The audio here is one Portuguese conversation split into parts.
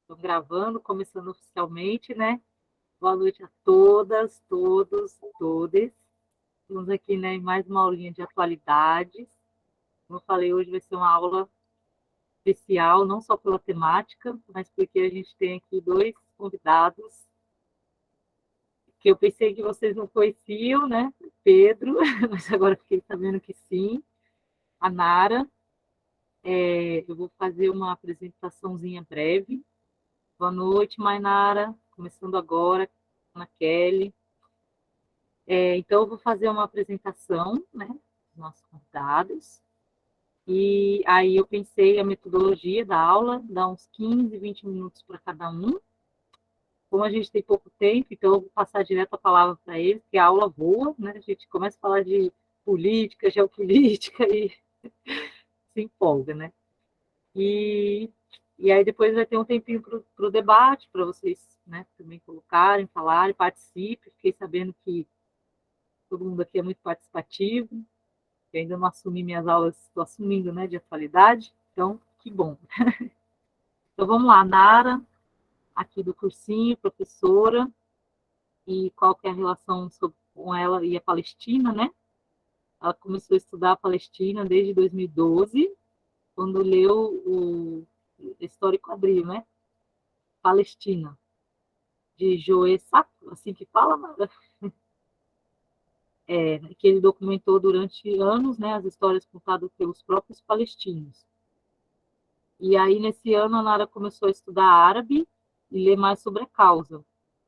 Estou gravando, começando oficialmente, né? Boa noite a todas, todos, todes. Estamos aqui, né, em mais uma aulinha de atualidades. Como eu falei, hoje vai ser uma aula especial, não só pela temática, mas porque a gente tem aqui dois convidados que eu pensei que vocês não conheciam, né? Pedro, mas agora fiquei sabendo que sim. A Nara. Eu vou fazer uma apresentaçãozinha breve. Boa noite, Mainara. Começando agora, Ana Kelly. Então, eu vou fazer uma apresentação, né, dos nossos convidados. E aí eu pensei a metodologia da aula, dar uns 15, 20 minutos para cada um. Como a gente tem pouco tempo, então eu vou passar direto a palavra para eles, porque a aula voa, né? A gente começa a falar de política, geopolítica e se empolga, né? E, e aí depois vai ter um tempinho para o debate, para vocês, né, também colocarem, falarem, participem. Fiquei sabendo que todo mundo aqui é muito participativo. Eu ainda não assumi minhas aulas, estou assumindo, né, de atualidade. Então, que bom. Então, vamos lá, Nara, aqui do cursinho, professora, e qual que é a relação com ela e a Palestina, né? Ela começou a estudar a Palestina desde 2012, quando leu o História e Quadrinho, né? Palestina, de Joe Sacco, assim que fala, Nara? Que ele documentou durante anos, né, as histórias contadas pelos próprios palestinos. E aí, nesse ano, a Nara começou a estudar árabe e ler mais sobre a causa.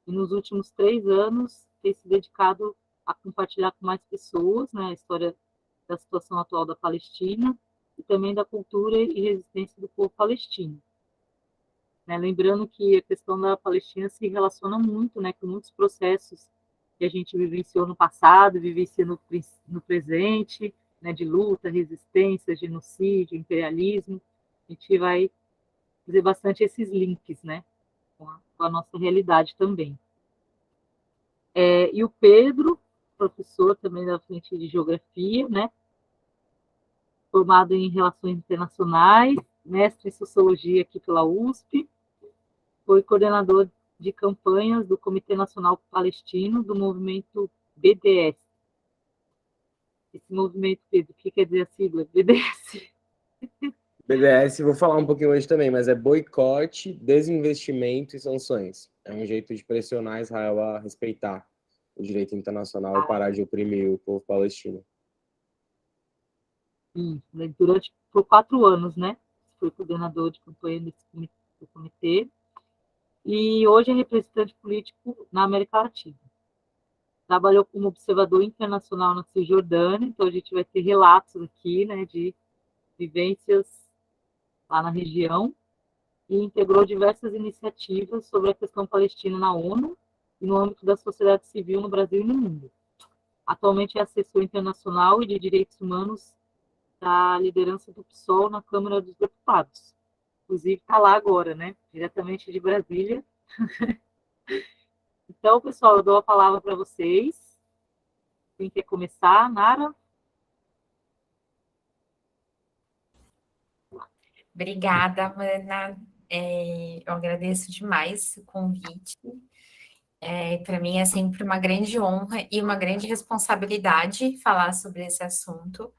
E nos últimos 3 anos, tem se dedicado a compartilhar com mais pessoas, né, a história da situação atual da Palestina e também da cultura e resistência do povo palestino. Né? Lembrando que a questão da Palestina se relaciona muito, né, com muitos processos que a gente vivenciou no passado, vivencia no presente, né, de luta, resistência, genocídio, imperialismo. A gente vai fazer bastante esses links, né, com a nossa realidade também. E o Pedro, professor também da frente de Geografia, né, formado em Relações Internacionais, mestre em Sociologia aqui pela USP, foi coordenador de campanhas do Comitê Nacional Palestino do movimento BDS. Esse movimento, Pedro, o que quer dizer a sigla? BDS. BDS, vou falar um pouquinho hoje também, mas é boicote, desinvestimento e sanções. É um jeito de pressionar Israel a respeitar o direito internacional e parar de oprimir o povo palestino. Por 4 anos, né? Foi coordenador de campanha do comitê. E hoje é representante político na América Latina. Trabalhou como observador internacional na Cisjordânia, então a gente vai ter relatos aqui, né, de vivências lá na região, e integrou diversas iniciativas sobre a questão palestina na ONU e no âmbito da sociedade civil no Brasil e no mundo. Atualmente é assessor internacional e de direitos humanos da liderança do PSOL na Câmara dos Deputados. Inclusive está lá agora, né? Diretamente de Brasília. Então, pessoal, eu dou a palavra para vocês. Quem quer começar? Nara? Obrigada, Ana. Eu agradeço demais o convite. Para mim é sempre uma grande honra e uma grande responsabilidade falar sobre esse assunto.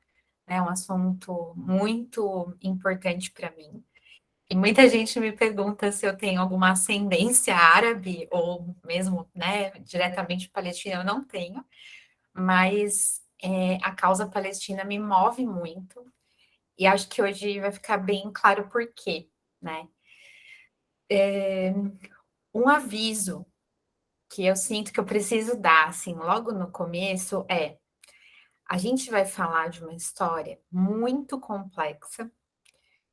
É um assunto muito importante para mim. E muita gente me pergunta se eu tenho alguma ascendência árabe ou mesmo, né, diretamente palestina. Eu não tenho, mas a causa palestina me move muito. E acho que hoje vai ficar bem claro por quê, né? Um aviso que eu sinto que eu preciso dar, assim, logo no começo a gente vai falar de uma história muito complexa,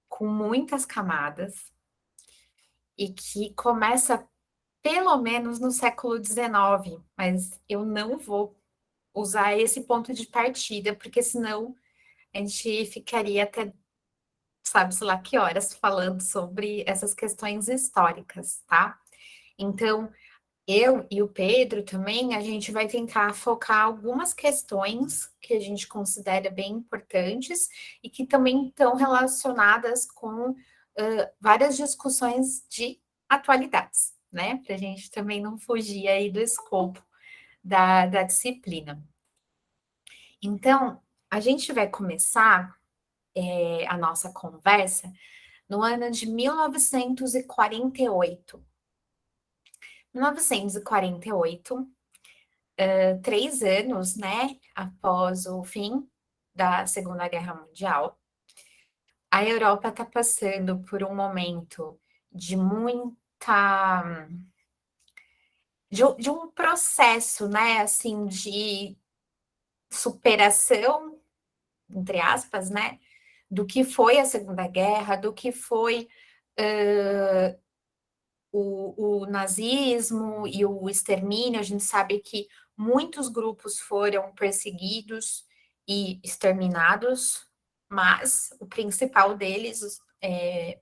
com muitas camadas, e que começa pelo menos no século XIX, mas eu não vou usar esse ponto de partida, porque senão a gente ficaria até, sabe-se lá que horas, falando sobre essas questões históricas, tá? Então, eu e o Pedro também, a gente vai tentar focar algumas questões que a gente considera bem importantes e que também estão relacionadas com várias discussões de atualidades, né? Para a gente também não fugir aí do escopo da disciplina. Então, a gente vai começar a nossa conversa no ano de 1948. 1948, 3 anos, né, após o fim da Segunda Guerra Mundial, a Europa está passando por um momento de muita de um processo, né, assim, de superação, entre aspas, né, do que foi a Segunda Guerra, do que foi o nazismo e o extermínio. A gente sabe que muitos grupos foram perseguidos e exterminados, mas o principal deles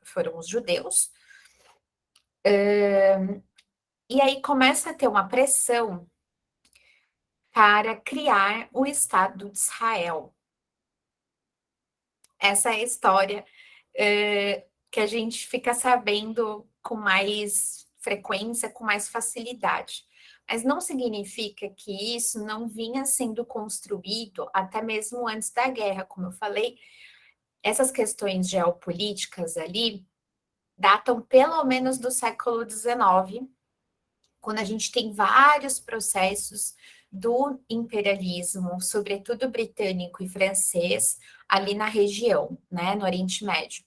foram os judeus. E aí começa a ter uma pressão para criar o Estado de Israel. Essa é a história que a gente fica sabendo com mais frequência, com mais facilidade. Mas não significa que isso não vinha sendo construído até mesmo antes da guerra. Como eu falei, essas questões geopolíticas ali datam pelo menos do século XIX, quando a gente tem vários processos do imperialismo, sobretudo britânico e francês, ali na região, né, no Oriente Médio.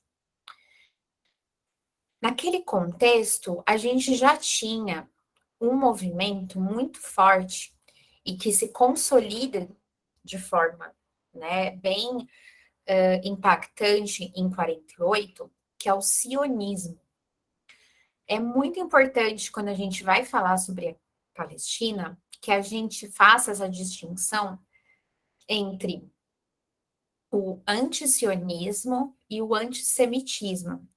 Naquele contexto, a gente já tinha um movimento muito forte e que se consolida de forma, né, bem impactante em 48, que é o sionismo. É muito importante, quando a gente vai falar sobre a Palestina, que a gente faça essa distinção entre o antisionismo e o antissemitismo.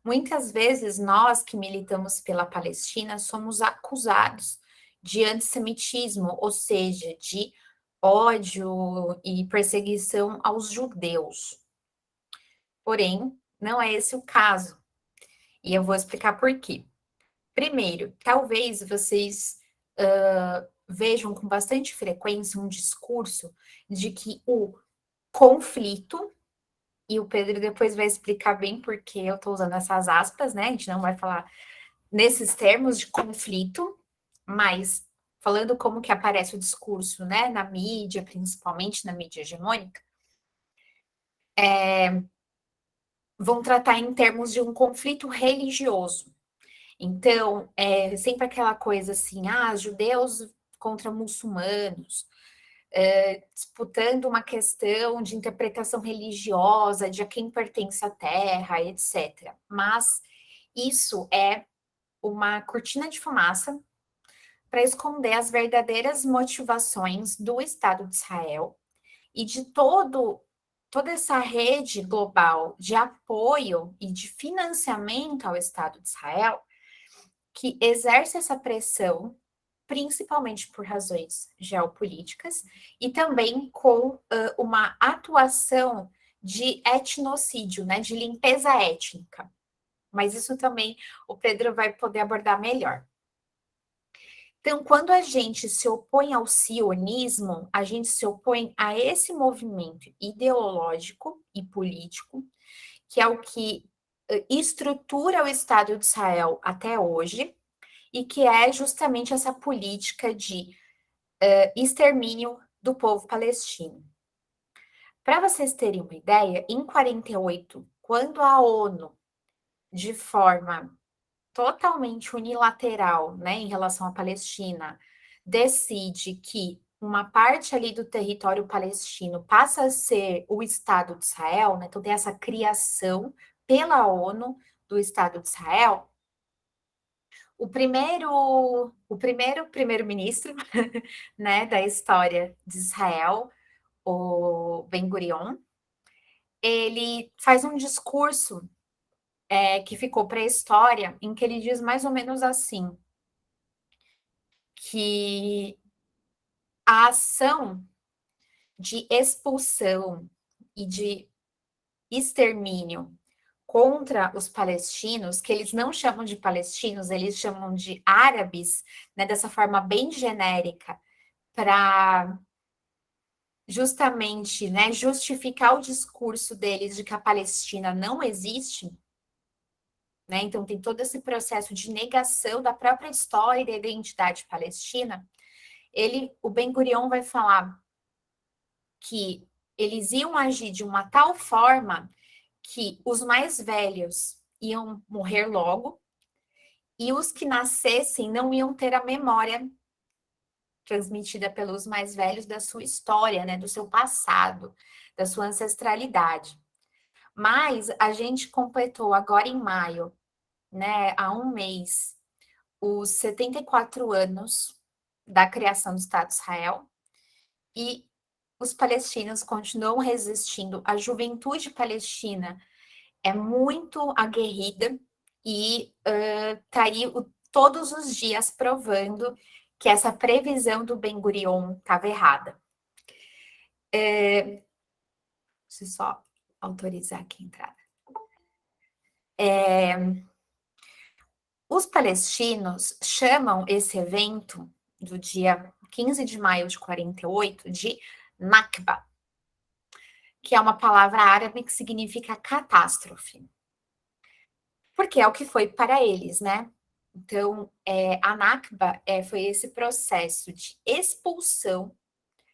Muitas vezes nós que militamos pela Palestina somos acusados de antissemitismo, ou seja, de ódio e perseguição aos judeus. Porém, não é esse o caso. E eu vou explicar por quê. Primeiro, talvez vocês vejam com bastante frequência um discurso de que o conflito, e o Pedro depois vai explicar bem porque eu estou usando essas aspas, né? A gente não vai falar nesses termos de conflito, mas falando como que aparece o discurso, né, na mídia, principalmente na mídia hegemônica, vão tratar em termos de um conflito religioso. Então, é sempre aquela coisa assim, judeus contra muçulmanos, disputando uma questão de interpretação religiosa, de a quem pertence a terra, etc. Mas isso é uma cortina de fumaça para esconder as verdadeiras motivações do Estado de Israel e de toda essa rede global de apoio e de financiamento ao Estado de Israel, que exerce essa pressão, principalmente por razões geopolíticas, e também com uma atuação de etnocídio, né, de limpeza étnica. Mas isso também o Pedro vai poder abordar melhor. Então, quando a gente se opõe ao sionismo, a gente se opõe a esse movimento ideológico e político, que é o que estrutura o Estado de Israel até hoje, e que é justamente essa política de extermínio do povo palestino. Para vocês terem uma ideia, em 48, quando a ONU, de forma totalmente unilateral, né, em relação à Palestina, decide que uma parte ali do território palestino passa a ser o Estado de Israel, né, então tem essa criação pela ONU do Estado de Israel. O primeiro-ministro, né, da história de Israel, o Ben-Gurion, ele faz um discurso que ficou para a história, em que ele diz mais ou menos assim, que a ação de expulsão e de extermínio contra os palestinos, que eles não chamam de palestinos, eles chamam de árabes, né, dessa forma bem genérica, para justamente, né, justificar o discurso deles de que a Palestina não existe, né? Então tem todo esse processo de negação da própria história e da identidade palestina. O Ben-Gurion vai falar que eles iam agir de uma tal forma que os mais velhos iam morrer logo e os que nascessem não iam ter a memória transmitida pelos mais velhos da sua história, né, do seu passado, da sua ancestralidade. Mas a gente completou agora em maio, né, há um mês, os 74 anos da criação do Estado de Israel e os palestinos continuam resistindo. A juventude palestina é muito aguerrida e está aí todos os dias provando que essa previsão do Ben-Gurion estava errada. Deixa eu só autorizar aqui a entrada. Os palestinos chamam esse evento do dia 15 de maio de 48 de Nakba, que é uma palavra árabe que significa catástrofe. Porque é o que foi para eles, né? Então, a Nakba foi esse processo de expulsão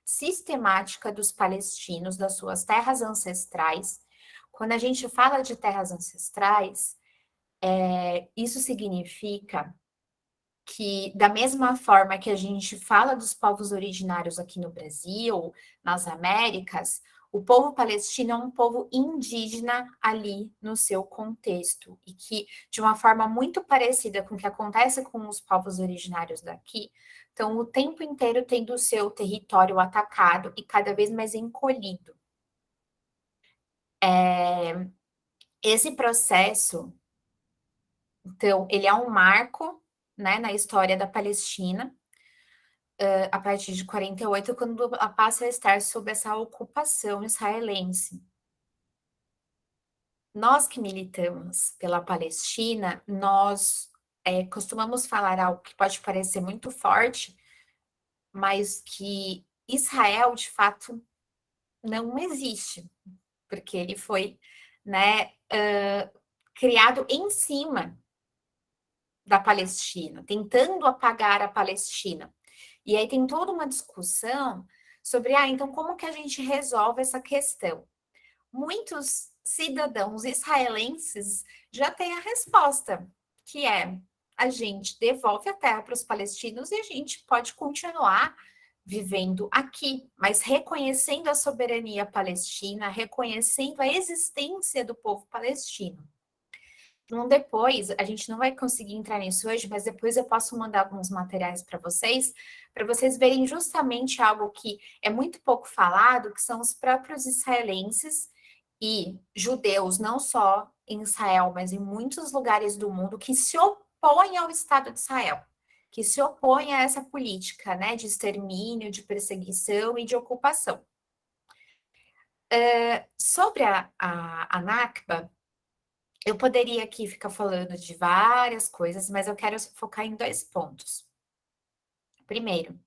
sistemática dos palestinos das suas terras ancestrais. Quando a gente fala de terras ancestrais, isso significa que, da mesma forma que a gente fala dos povos originários aqui no Brasil, nas Américas, o povo palestino é um povo indígena ali no seu contexto, e que, de uma forma muito parecida com o que acontece com os povos originários daqui, estão o tempo inteiro tendo o seu território atacado e cada vez mais encolhido. Esse processo, então, ele é um marco, né, na história da Palestina, a partir de 48, quando ela passa a estar sob essa ocupação israelense. Nós que militamos pela Palestina, nós costumamos falar algo que pode parecer muito forte, mas que Israel, de fato, não existe, porque ele foi, né, criado em cima da Palestina, tentando apagar a Palestina. E aí tem toda uma discussão sobre, então como que a gente resolve essa questão? Muitos cidadãos israelenses já têm a resposta, que é: a gente devolve a terra para os palestinos e a gente pode continuar vivendo aqui, mas reconhecendo a soberania palestina, reconhecendo a existência do povo palestino. Então, depois, a gente não vai conseguir entrar nisso hoje, mas depois eu posso mandar alguns materiais para vocês verem justamente algo que é muito pouco falado, que são os próprios israelenses e judeus, não só em Israel, mas em muitos lugares do mundo, que se opõem ao Estado de Israel, que se opõem a essa política, né, de extermínio, de perseguição e de ocupação. Sobre a Nakba, eu poderia aqui ficar falando de várias coisas, mas eu quero focar em 2 pontos. Primeiro,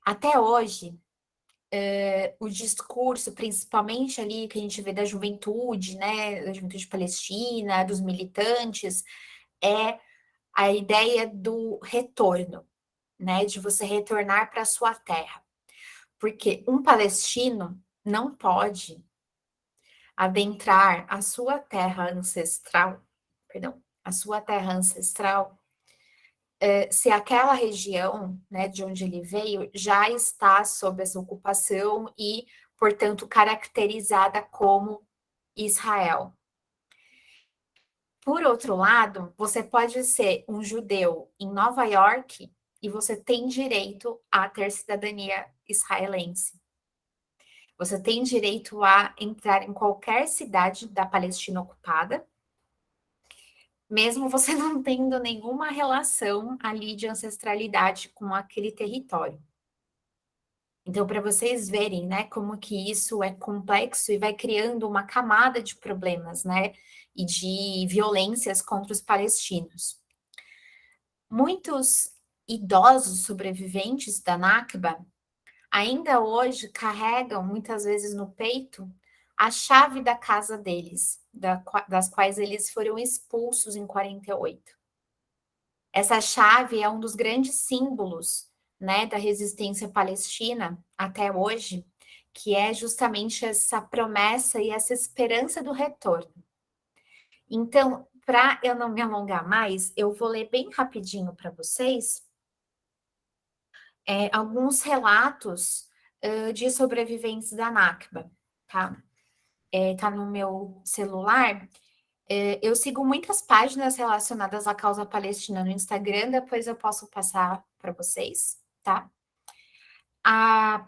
até hoje, o discurso, principalmente ali que a gente vê da juventude, né, da juventude palestina, dos militantes, é a ideia do retorno, né, de você retornar para a sua terra. Porque um palestino não pode adentrar a sua terra ancestral, se aquela região, né, de onde ele veio, já está sob essa ocupação e, portanto, caracterizada como Israel. Por outro lado, você pode ser um judeu em Nova York e você tem direito a ter cidadania israelense. Você tem direito a entrar em qualquer cidade da Palestina ocupada, mesmo você não tendo nenhuma relação ali de ancestralidade com aquele território. Então, para vocês verem, né, como que isso é complexo e vai criando uma camada de problemas, né, e de violências contra os palestinos. Muitos idosos sobreviventes da Nakba ainda hoje carregam, muitas vezes no peito, a chave da casa deles, das quais eles foram expulsos em 48. Essa chave é um dos grandes símbolos, né, da resistência palestina até hoje, que é justamente essa promessa e essa esperança do retorno. Então, para eu não me alongar mais, eu vou ler bem rapidinho para vocês alguns relatos de sobreviventes da Nakba, tá? Tá no meu celular. Eu sigo muitas páginas relacionadas à causa palestina no Instagram, depois eu posso passar para vocês, tá? O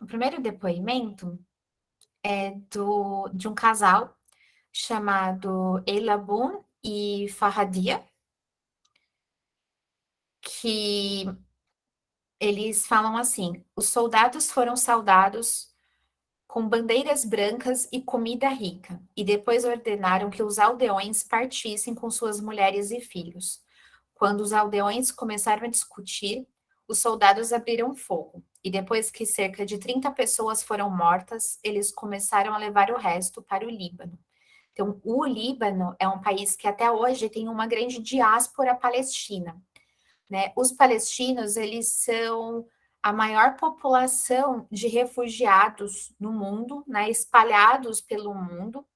primeiro depoimento é de um casal chamado Eilabun e Farhadia, que eles falam assim: os soldados foram saudados com bandeiras brancas e comida rica, e depois ordenaram que os aldeões partissem com suas mulheres e filhos. Quando os aldeões começaram a discutir, os soldados abriram fogo, e depois que cerca de 30 pessoas foram mortas, eles começaram a levar o resto para o Líbano. Então, o Líbano é um país que até hoje tem uma grande diáspora palestina, né? Os palestinos, eles são a maior população de refugiados no mundo, né, espalhados pelo mundo,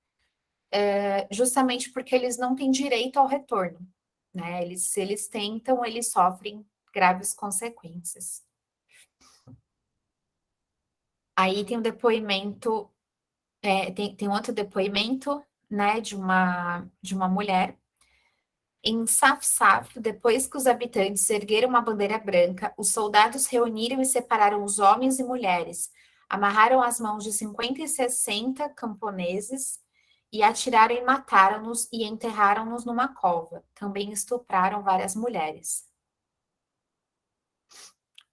justamente porque eles não têm direito ao retorno, né? Se eles tentam, eles sofrem graves consequências. Aí tem um depoimento, tem outro depoimento, né, de uma mulher. Em Safsaf, depois que os habitantes ergueram uma bandeira branca, os soldados reuniram e separaram os homens e mulheres, amarraram as mãos de 50 e 60 camponeses e atiraram e mataram-nos e enterraram-nos numa cova. Também estupraram várias mulheres.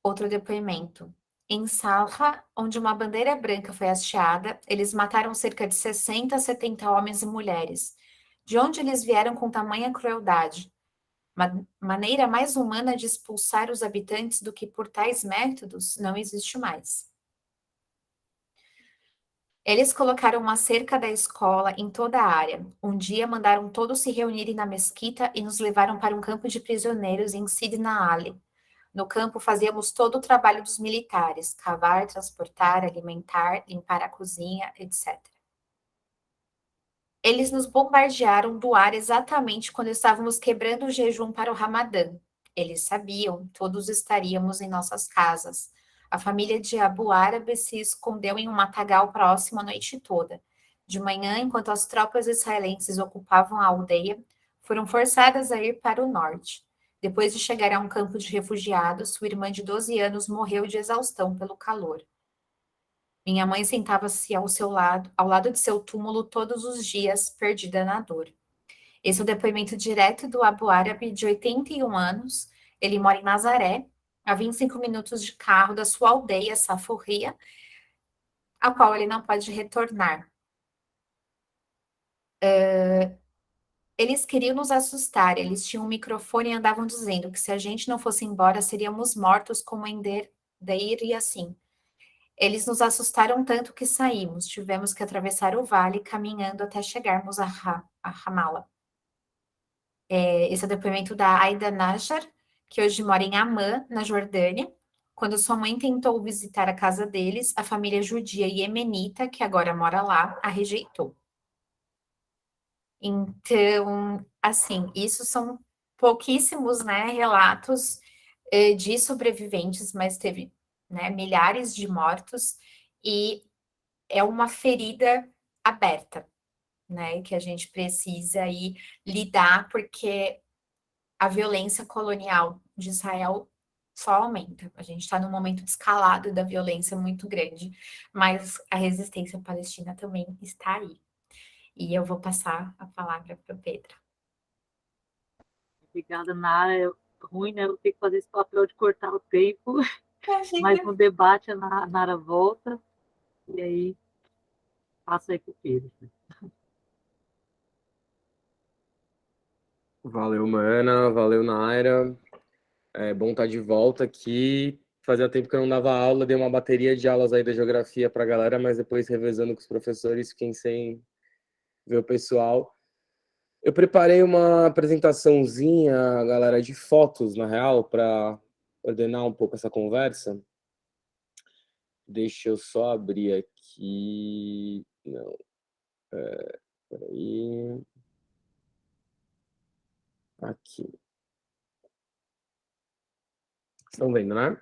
Outro depoimento. Em Salha, onde uma bandeira branca foi hasteada, eles mataram cerca de 60 a 70 homens e mulheres. De onde eles vieram com tamanha crueldade? Maneira mais humana de expulsar os habitantes do que por tais métodos não existe mais. Eles colocaram uma cerca da escola em toda a área. Um dia mandaram todos se reunirem na mesquita e nos levaram para um campo de prisioneiros em Sidna Ali. No campo fazíamos todo o trabalho dos militares: cavar, transportar, alimentar, limpar a cozinha, etc. Eles nos bombardearam do ar exatamente quando estávamos quebrando o jejum para o Ramadã. Eles sabiam, todos estaríamos em nossas casas. A família de Abu Árabe se escondeu em um matagal próximo a noite toda. De manhã, enquanto as tropas israelenses ocupavam a aldeia, foram forçadas a ir para o norte. Depois de chegar a um campo de refugiados, sua irmã de 12 anos morreu de exaustão pelo calor. Minha mãe sentava-se ao lado de seu túmulo todos os dias, perdida na dor. Esse é o depoimento direto do Abu Árabe, de 81 anos. Ele mora em Nazaré, a 25 minutos de carro da sua aldeia, Safurria, a qual ele não pode retornar. Eles queriam nos assustar, eles tinham um microfone e andavam dizendo que se a gente não fosse embora, seríamos mortos como em Deir e assim. Eles nos assustaram tanto que saímos. Tivemos que atravessar o vale caminhando até chegarmos a Ramala. Esse é o depoimento da Aida Najar, que hoje mora em Amman, na Jordânia. Quando sua mãe tentou visitar a casa deles, a família judia iemenita, que agora mora lá, a rejeitou. Então, assim, isso são pouquíssimos, né, relatos de sobreviventes, mas teve, né, milhares de mortos, e é uma ferida aberta, né, que a gente precisa aí lidar, porque a violência colonial de Israel só aumenta. A gente está num momento de escalada da violência muito grande, mas a resistência palestina também está aí. E eu vou passar a palavra para o Pedro. Obrigada, Nara. É ruim, né? Eu tenho que fazer esse papel de cortar o tempo. Mas no debate a Nara volta e aí passa aí pro Pedro. Valeu, Mana. Valeu, Naira. É bom estar de volta aqui. Fazia tempo que eu não dava aula, dei uma bateria de aulas aí da geografia para a galera, mas depois revezando com os professores, fiquei sem ver o pessoal. Eu preparei uma apresentaçãozinha, galera, de fotos, na real, para ordenar um pouco essa conversa. Deixa eu só abrir aqui. Não. Peraí. Aqui. Estão vendo, né?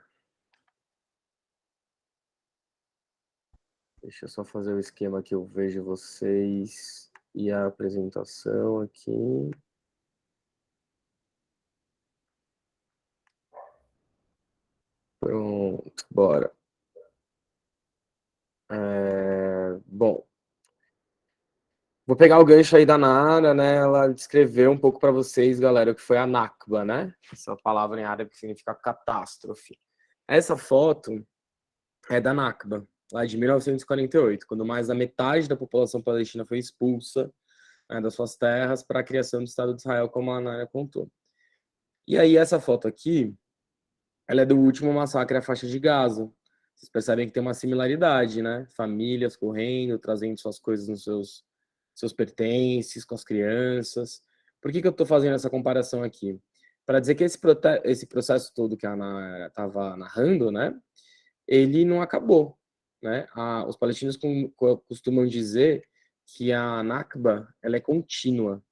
Deixa eu só fazer o esquema que eu vejo vocês e a apresentação aqui. Pronto, bora. Bom, vou pegar o gancho aí da Nara, né? Ela descreveu um pouco para vocês, galera, o que foi a Nakba, né? Essa palavra em árabe que significa catástrofe. Essa foto é da Nakba, lá de 1948, quando mais da metade da população palestina foi expulsa, né, das suas terras para a criação do Estado de Israel, como a Nara contou. E aí, essa foto aqui, ela é do último massacre à faixa de Gaza. Vocês percebem que tem uma similaridade, né? Famílias correndo, trazendo suas coisas nos seus pertences, com as crianças. Por que eu estou fazendo essa comparação aqui? Para dizer que esse processo todo que a Ana estava narrando, né? Ele não acabou, né? Os palestinos costumam dizer que a Nakba, ela é contínua,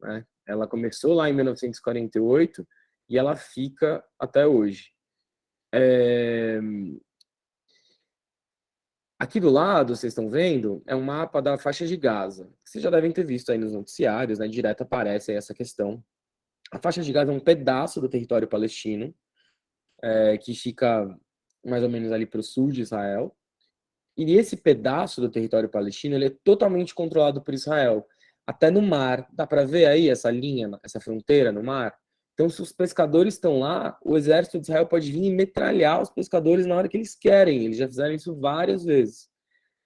né? Ela começou lá em 1948 e ela fica até hoje. Aqui do lado, vocês estão vendo, é um mapa da faixa de Gaza. Vocês já devem ter visto aí nos noticiários, né? Direto aparece aí essa questão. A faixa de Gaza é um pedaço do território palestino, que fica mais ou menos ali para o sul de Israel. E esse pedaço do território palestino ele é totalmente controlado por Israel. Até no mar. Dá para ver aí essa linha, essa fronteira no mar? Então, se os pescadores estão lá, o exército de Israel pode vir e metralhar os pescadores na hora que eles querem. Eles já fizeram isso várias vezes.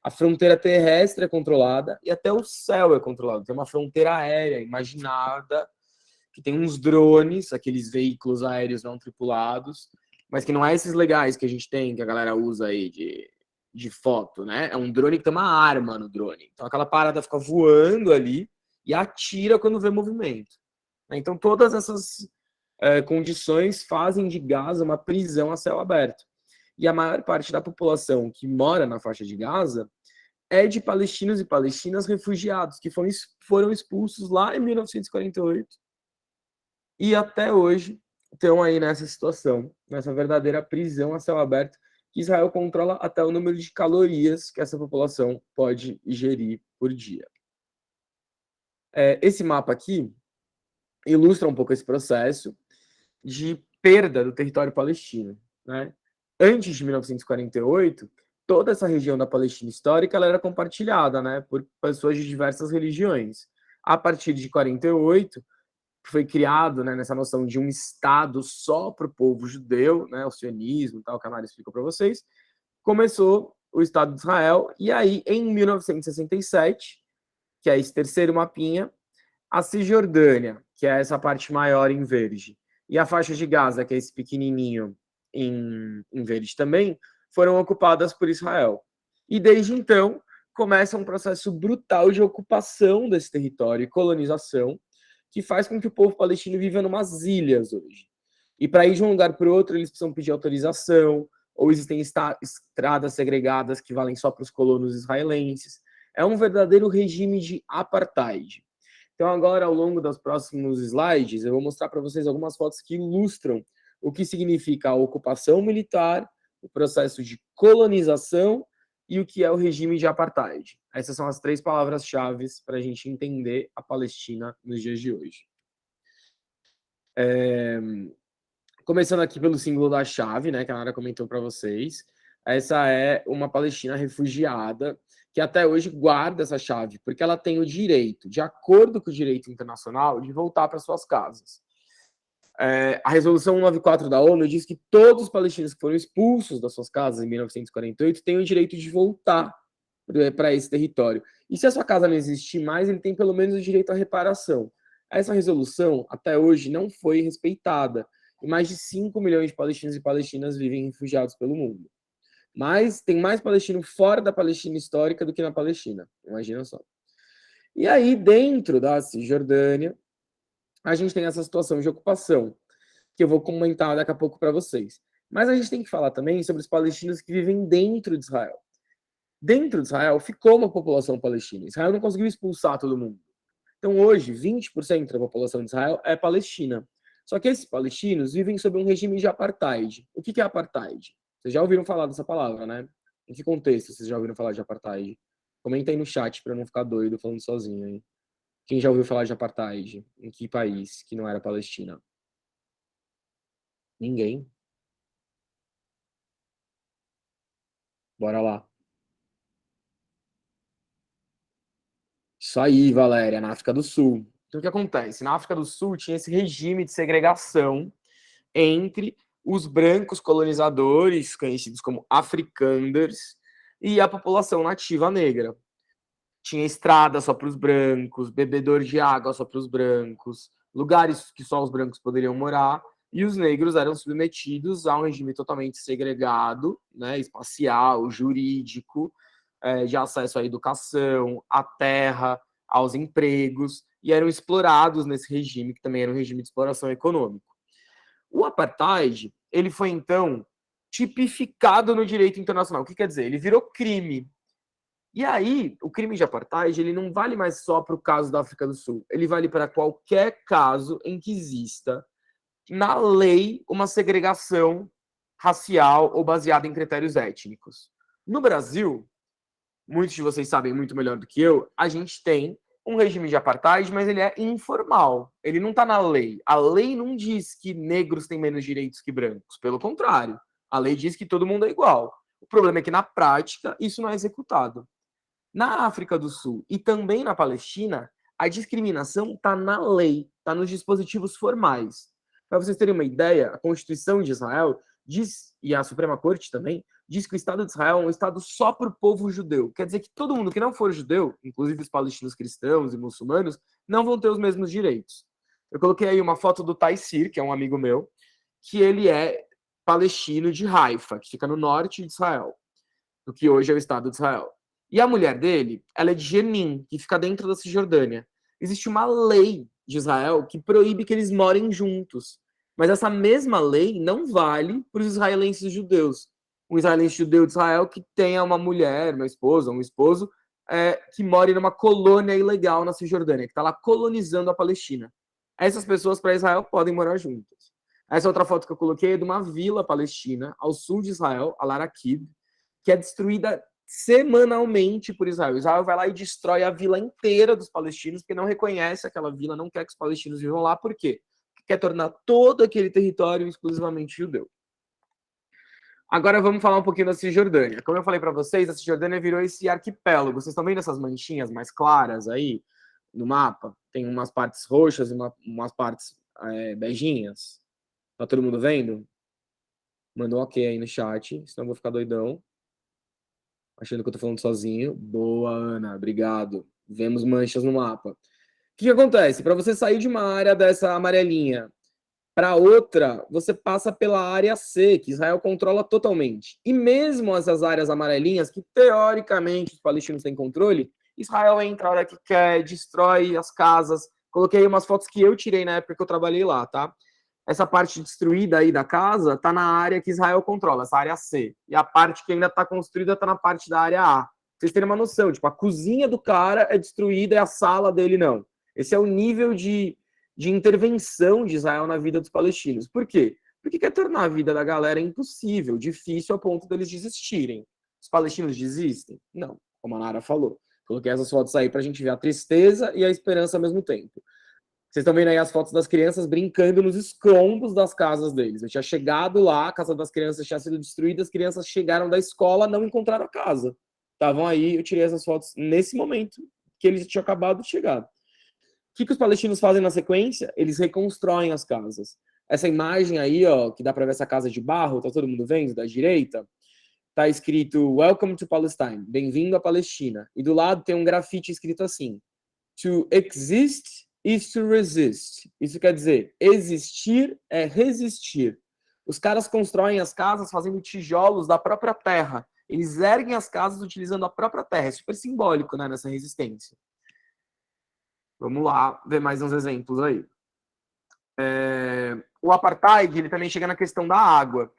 A fronteira terrestre é controlada e até o céu é controlado. Tem uma fronteira aérea imaginada, que tem uns drones, aqueles veículos aéreos não tripulados, mas que não é esses legais que a gente tem, que a galera usa aí de foto, né? É um drone que tem uma arma no drone. Então aquela parada fica voando ali e atira quando vê movimento. Então todas essas condições fazem de Gaza uma prisão a céu aberto. E a maior parte da população que mora na faixa de Gaza é de palestinos e palestinas refugiados, que foram expulsos lá em 1948 e até hoje estão aí nessa situação, nessa verdadeira prisão a céu aberto, que Israel controla até o número de calorias que essa população pode ingerir por dia. Esse mapa aqui ilustra um pouco esse processo de perda do território palestino, né? Antes de 1948, toda essa região da Palestina histórica ela era compartilhada, né, por pessoas de diversas religiões. A partir de 48, foi criado, né, nessa noção de um Estado só para o povo judeu, né, o sionismo, tal, que a Mari explicou para vocês, começou o Estado de Israel, e aí, em 1967, que é esse terceiro mapinha, a Cisjordânia, que é essa parte maior em verde, e a faixa de Gaza, que é esse pequenininho em verde também, foram ocupadas por Israel. E desde então, começa um processo brutal de ocupação desse território e colonização, que faz com que o povo palestino viva numas ilhas hoje. E para ir de um lugar para o outro, eles precisam pedir autorização, ou existem estradas segregadas que valem só para os colonos israelenses. É um verdadeiro regime de apartheid. Então, agora, ao longo dos próximos slides, eu vou mostrar para vocês algumas fotos que ilustram o que significa a ocupação militar, o processo de colonização e o que é o regime de apartheid. Essas são as 3 palavras-chave para a gente entender a Palestina nos dias de hoje. Começando aqui pelo símbolo da chave, né, que a Nara comentou para vocês. Essa é uma Palestina refugiada que até hoje guarda essa chave, porque ela tem o direito, de acordo com o direito internacional, de voltar para suas casas. a resolução 194 da ONU diz que todos os palestinos que foram expulsos das suas casas em 1948 têm o direito de voltar para esse território. E se a sua casa não existir mais, ele tem pelo menos o direito à reparação. Essa resolução, até hoje, não foi respeitada. E mais de 5 milhões de palestinos e palestinas vivem refugiados pelo mundo. Mas tem mais palestino fora da Palestina histórica do que na Palestina. Imagina só. E aí, dentro da Cisjordânia, a gente tem essa situação de ocupação, que eu vou comentar daqui a pouco para vocês. Mas a gente tem que falar também sobre os palestinos que vivem dentro de Israel. Dentro de Israel ficou uma população palestina. Israel não conseguiu expulsar todo mundo. Então, hoje, 20% da população de Israel é palestina. Só que esses palestinos vivem sob um regime de apartheid. O que é apartheid? Vocês já ouviram falar dessa palavra, né? Em que contexto vocês já ouviram falar de apartheid? Comenta aí no chat para não ficar doido falando sozinho, hein? Quem já ouviu falar de apartheid? Em que país que não era Palestina? Ninguém? Bora lá. Isso aí, Valéria, na África do Sul. Então, o que acontece? Na África do Sul tinha esse regime de segregação entre os brancos colonizadores, conhecidos como africanders, e a população nativa negra. Tinha estrada só para os brancos, bebedor de água só para os brancos, lugares que só os brancos poderiam morar, e os negros eram submetidos a um regime totalmente segregado, né, espacial, jurídico, de acesso à educação, à terra, aos empregos, e eram explorados nesse regime, que também era um regime de exploração econômica. O apartheid, ele foi, então, tipificado no direito internacional. O que quer dizer? Ele virou crime. E aí, o crime de apartheid, ele não vale mais só para o caso da África do Sul. Ele vale para qualquer caso em que exista, na lei, uma segregação racial ou baseada em critérios étnicos. No Brasil, muitos de vocês sabem muito melhor do que eu, a gente tem um regime de apartheid, mas ele é informal. Ele não está na lei. A lei não diz que negros têm menos direitos que brancos. Pelo contrário, a lei diz que todo mundo é igual. O problema é que, na prática, isso não é executado. Na África do Sul e também na Palestina, a discriminação está na lei, está nos dispositivos formais. Para vocês terem uma ideia, a Constituição de Israel diz, e a Suprema Corte também, diz que o Estado de Israel é um Estado só para o povo judeu. Quer dizer que todo mundo que não for judeu, inclusive os palestinos cristãos e muçulmanos, não vão ter os mesmos direitos. Eu coloquei aí uma foto do Taysir, que é um amigo meu, que ele é palestino de Haifa, que fica no norte de Israel, do que hoje é o Estado de Israel. E a mulher dele, ela é de Jenin, que fica dentro da Cisjordânia. Existe uma lei de Israel que proíbe que eles morem juntos. Mas essa mesma lei não vale para os israelenses judeus. Um israelense judeu de Israel que tenha uma mulher, uma esposa, um esposo, que more numa colônia ilegal na Cisjordânia, que está lá colonizando a Palestina. Essas pessoas, para Israel, podem morar juntas. Essa outra foto que eu coloquei é de uma vila palestina, ao sul de Israel, Al-Araqib, que é destruída semanalmente por Israel. Israel vai lá e destrói a vila inteira dos palestinos, porque não reconhece aquela vila, não quer que os palestinos vivam lá. Por quê? Porque quer tornar todo aquele território exclusivamente judeu. Agora vamos falar um pouquinho da Cisjordânia. Como eu falei para vocês, a Cisjordânia virou esse arquipélago. Vocês estão vendo essas manchinhas mais claras aí no mapa? Tem umas partes roxas e umas partes beijinhas. Tá todo mundo vendo? Manda um ok aí no chat, senão eu vou ficar doidão. Achando que eu tô falando sozinho. Boa, Ana. Obrigado. Vemos manchas no mapa. O que acontece? Para você sair de uma área dessa amarelinha para outra, você passa pela área C, que Israel controla totalmente. E mesmo essas áreas amarelinhas, que teoricamente os palestinos têm controle, Israel entra a hora que quer, destrói as casas. Coloquei umas fotos que eu tirei na época que eu trabalhei lá, tá? Essa parte destruída aí da casa está na área que Israel controla, essa área C. E a parte que ainda está construída está na parte da área A. Pra vocês terem uma noção, tipo, a cozinha do cara é destruída e a sala dele não. Esse é o nível de intervenção de Israel na vida dos palestinos. Por quê? Porque quer tornar a vida da galera impossível, difícil ao ponto deles desistirem. Os palestinos desistem? Não, como a Nara falou. Coloquei essas fotos aí para a gente ver a tristeza e a esperança ao mesmo tempo. Vocês estão vendo aí as fotos das crianças brincando nos escombros das casas deles. Eu tinha chegado lá, a casa das crianças tinha sido destruída, as crianças chegaram da escola, não encontraram a casa. Estavam aí, eu tirei essas fotos nesse momento que eles tinham acabado de chegar. O que os palestinos fazem na sequência? Eles reconstroem as casas. Essa imagem aí, ó, que dá para ver essa casa de barro, tá todo mundo vendo, da direita? Tá escrito Welcome to Palestine, bem-vindo à Palestina. E do lado tem um grafite escrito assim: To exist is to resist. Isso quer dizer, existir é resistir. Os caras constroem as casas fazendo tijolos da própria terra. Eles erguem as casas utilizando a própria terra. É super simbólico, né, nessa resistência. Vamos lá ver mais uns exemplos aí. O apartheid, ele também chega na questão da água.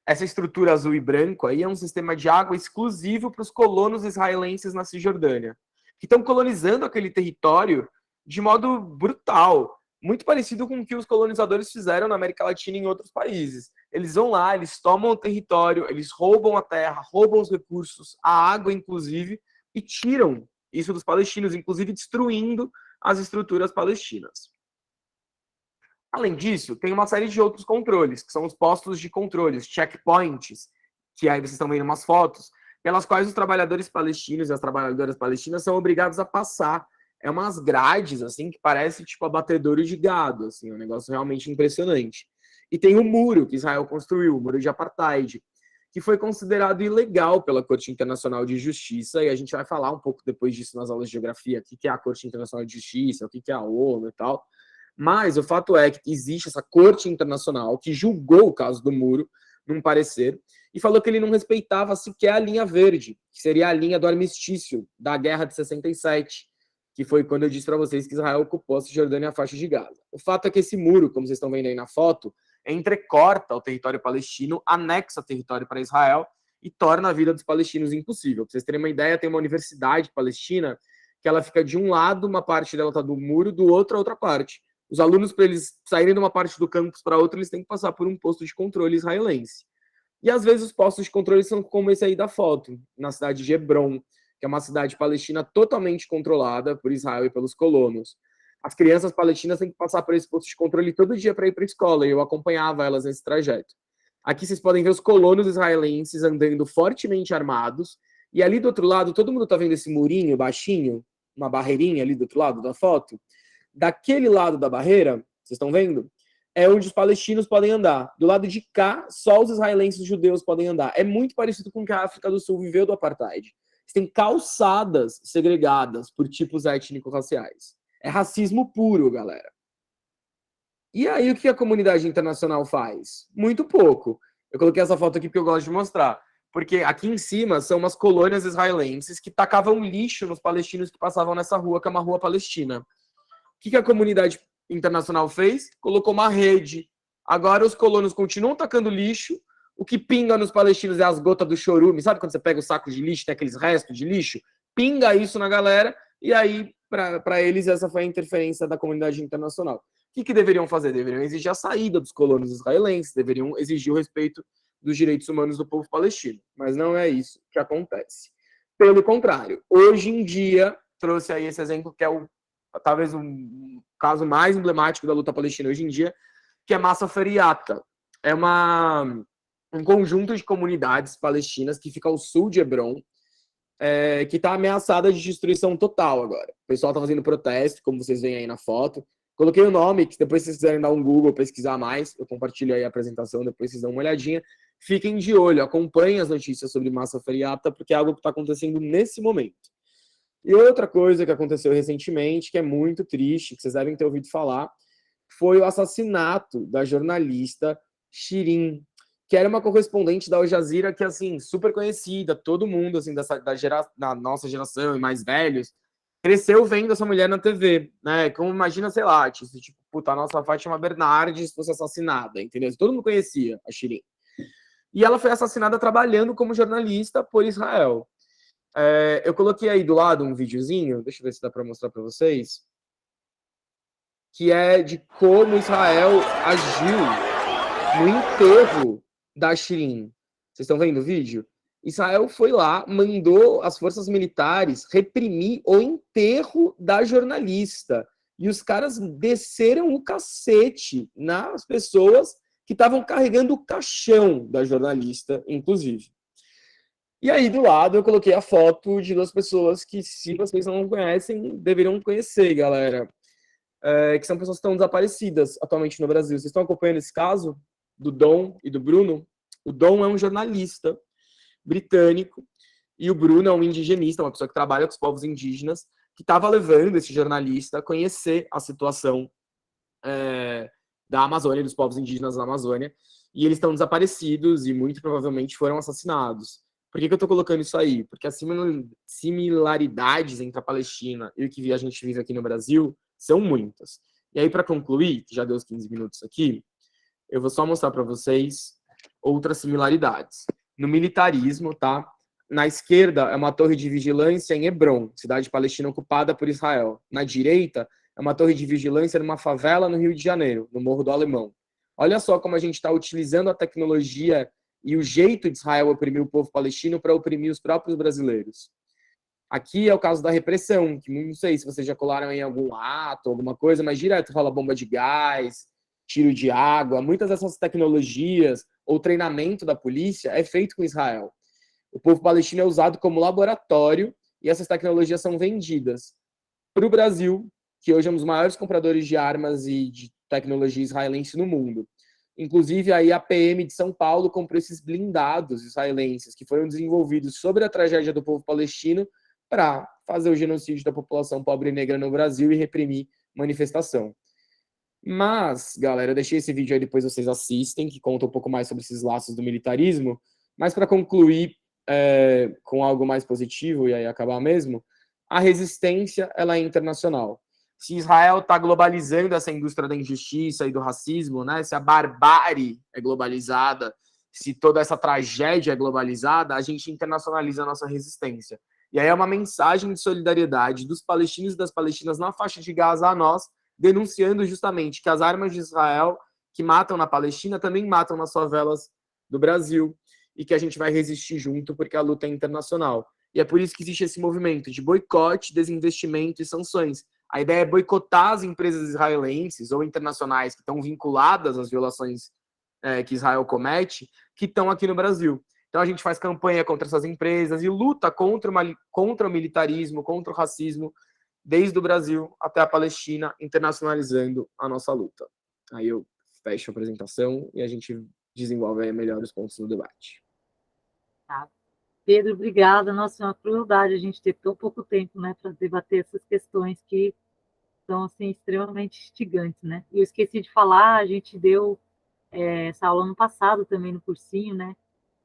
Essa estrutura azul e branco aí é um sistema de água exclusivo para os colonos israelenses na Cisjordânia, que estão colonizando aquele território de modo brutal, muito parecido com o que os colonizadores fizeram na América Latina e em outros países. Eles vão lá, eles tomam o território, eles roubam a terra, roubam os recursos, a água inclusive, e tiram isso dos palestinos, inclusive destruindo as estruturas palestinas. Além disso, tem uma série de outros controles, que são os postos de controle, os checkpoints, que aí vocês estão vendo umas fotos, pelas quais os trabalhadores palestinos e as trabalhadoras palestinas são obrigados a passar. É umas grades, assim, que parece tipo abatedouro de gado, assim, é um negócio realmente impressionante. E tem o muro que Israel construiu, o muro de apartheid, que foi considerado ilegal pela Corte Internacional de Justiça, e a gente vai falar um pouco depois disso nas aulas de geografia, o que é a Corte Internacional de Justiça, o que é a ONU e tal. Mas o fato é que existe essa corte internacional que julgou o caso do muro, num parecer, e falou que ele não respeitava sequer a linha verde, que seria a linha do armistício da Guerra de 67, que foi quando eu disse para vocês que Israel ocupou a Cisjordânia e a faixa de Gaza. O fato é que esse muro, como vocês estão vendo aí na foto, entrecorta o território palestino, anexa território para Israel e torna a vida dos palestinos impossível. Para vocês terem uma ideia, tem uma universidade palestina que ela fica de um lado, uma parte dela está do muro, do outro a outra parte. Os alunos, para eles saírem de uma parte do campus para outra, eles têm que passar por um posto de controle israelense. E às vezes os postos de controle são como esse aí da foto, na cidade de Hebron, que é uma cidade palestina totalmente controlada por Israel e pelos colonos. As crianças palestinas têm que passar por esse posto de controle todo dia para ir para a escola, e eu acompanhava elas nesse trajeto. Aqui vocês podem ver os colonos israelenses andando fortemente armados, e ali do outro lado, todo mundo está vendo esse murinho baixinho, uma barreirinha ali do outro lado da foto? Daquele lado da barreira, vocês estão vendo? É onde os palestinos podem andar. Do lado de cá, só os israelenses e os judeus podem andar. É muito parecido com o que a África do Sul viveu do apartheid. Tem calçadas segregadas por tipos étnico-raciais. É racismo puro, galera. E aí, o que a comunidade internacional faz? Muito pouco. Eu coloquei essa foto aqui porque eu gosto de mostrar. Porque aqui em cima são umas colônias israelenses que tacavam lixo nos palestinos que passavam nessa rua, que é uma rua palestina. O que a comunidade internacional fez? Colocou uma rede. Agora os colonos continuam tacando lixo. O que pinga nos palestinos é as gotas do chorume. Sabe quando você pega o saco de lixo, tem aqueles restos de lixo? Pinga isso na galera. E aí, para eles, essa foi a interferência da comunidade internacional. O que deveriam fazer? Deveriam exigir a saída dos colonos israelenses. Deveriam exigir o respeito dos direitos humanos do povo palestino. Mas não é isso que acontece. Pelo contrário, hoje em dia, trouxe aí esse exemplo que é talvez um caso mais emblemático da luta palestina hoje em dia, que é Massa Feriata. É um conjunto de comunidades palestinas que fica ao sul de Hebron, que está ameaçada de destruição total agora. O pessoal está fazendo protesto, como vocês veem aí na foto. Coloquei o nome, que depois se vocês quiserem dar um Google, pesquisar mais, eu compartilho aí a apresentação, depois vocês dão uma olhadinha. Fiquem de olho, acompanhem as notícias sobre Massa Feriata, porque é algo que está acontecendo nesse momento. E outra coisa que aconteceu recentemente, que é muito triste, que vocês devem ter ouvido falar, foi o assassinato da jornalista Shirin, que era uma correspondente da Al Jazeera, que, assim, super conhecida, todo mundo, assim, da nossa geração e mais velhos, cresceu vendo essa mulher na TV, né? Como imagina, sei lá, tipo, puta, a nossa Fátima Bernardes fosse assassinada, entendeu? Todo mundo conhecia a Shirin. E ela foi assassinada trabalhando como jornalista por Israel. Eu coloquei aí do lado um videozinho, deixa eu ver se dá para mostrar para vocês, que é de como Israel agiu no enterro da Shirin. Vocês estão vendo o vídeo? Israel foi lá, mandou as forças militares reprimir o enterro da jornalista. E os caras desceram o cacete nas pessoas que estavam carregando o caixão da jornalista, inclusive. E aí, do lado, eu coloquei a foto de duas pessoas que, se vocês não conhecem, deveriam conhecer, galera. que são pessoas que estão desaparecidas atualmente no Brasil. Vocês estão acompanhando esse caso do Dom e do Bruno? O Dom é um jornalista britânico e o Bruno é um indigenista, uma pessoa que trabalha com os povos indígenas, que estava levando esse jornalista a conhecer a situação da Amazônia, dos povos indígenas da Amazônia, e eles estão desaparecidos e muito provavelmente foram assassinados. Por que eu estou colocando isso aí? Porque as similaridades entre a Palestina e o que a gente vive aqui no Brasil são muitas. E aí, para concluir, que já deu os 15 minutos aqui, eu vou só mostrar para vocês outras similaridades. No militarismo, tá? Na esquerda é uma torre de vigilância em Hebron, cidade palestina ocupada por Israel. Na direita é uma torre de vigilância numa favela no Rio de Janeiro, no Morro do Alemão. Olha só como a gente está utilizando a tecnologia e o jeito de Israel oprimir o povo palestino para oprimir os próprios brasileiros. Aqui é o caso da repressão, que não sei se vocês já colaram em algum ato, alguma coisa, mas direto rola bomba de gás, tiro de água. Muitas dessas tecnologias ou treinamento da polícia é feito com Israel. O povo palestino é usado como laboratório e essas tecnologias são vendidas para o Brasil, que hoje é um dos maiores compradores de armas e de tecnologia israelense no mundo. Inclusive, aí a PM de São Paulo comprou esses blindados israelenses que foram desenvolvidos sobre a tragédia do povo palestino para fazer o genocídio da população pobre e negra no Brasil e reprimir manifestação. Mas, galera, eu deixei esse vídeo aí, depois vocês assistem, que conta um pouco mais sobre esses laços do militarismo. Mas para concluir com algo mais positivo, e aí acabar mesmo, a resistência ela é internacional. Se Israel está globalizando essa indústria da injustiça e do racismo, né? Se a barbárie é globalizada, se toda essa tragédia é globalizada, a gente internacionaliza a nossa resistência. E aí é uma mensagem de solidariedade dos palestinos e das palestinas na faixa de Gaza a nós, denunciando justamente que as armas de Israel que matam na Palestina também matam nas favelas do Brasil e que a gente vai resistir junto porque a luta é internacional. E é por isso que existe esse movimento de boicote, desinvestimento e sanções. A ideia é boicotar as empresas israelenses ou internacionais que estão vinculadas às violações que Israel comete, que estão aqui no Brasil. Então a gente faz campanha contra essas empresas e luta contra o militarismo, contra o racismo, desde o Brasil até a Palestina, internacionalizando a nossa luta. Aí eu fecho a apresentação e a gente desenvolve aí melhor os pontos do debate. Tá. Pedro, obrigada. Nossa, é uma crueldade a gente ter tão pouco tempo, né, para debater essas questões que são assim, extremamente instigantes, né? E eu esqueci de falar, a gente deu essa aula no passado também no cursinho, né?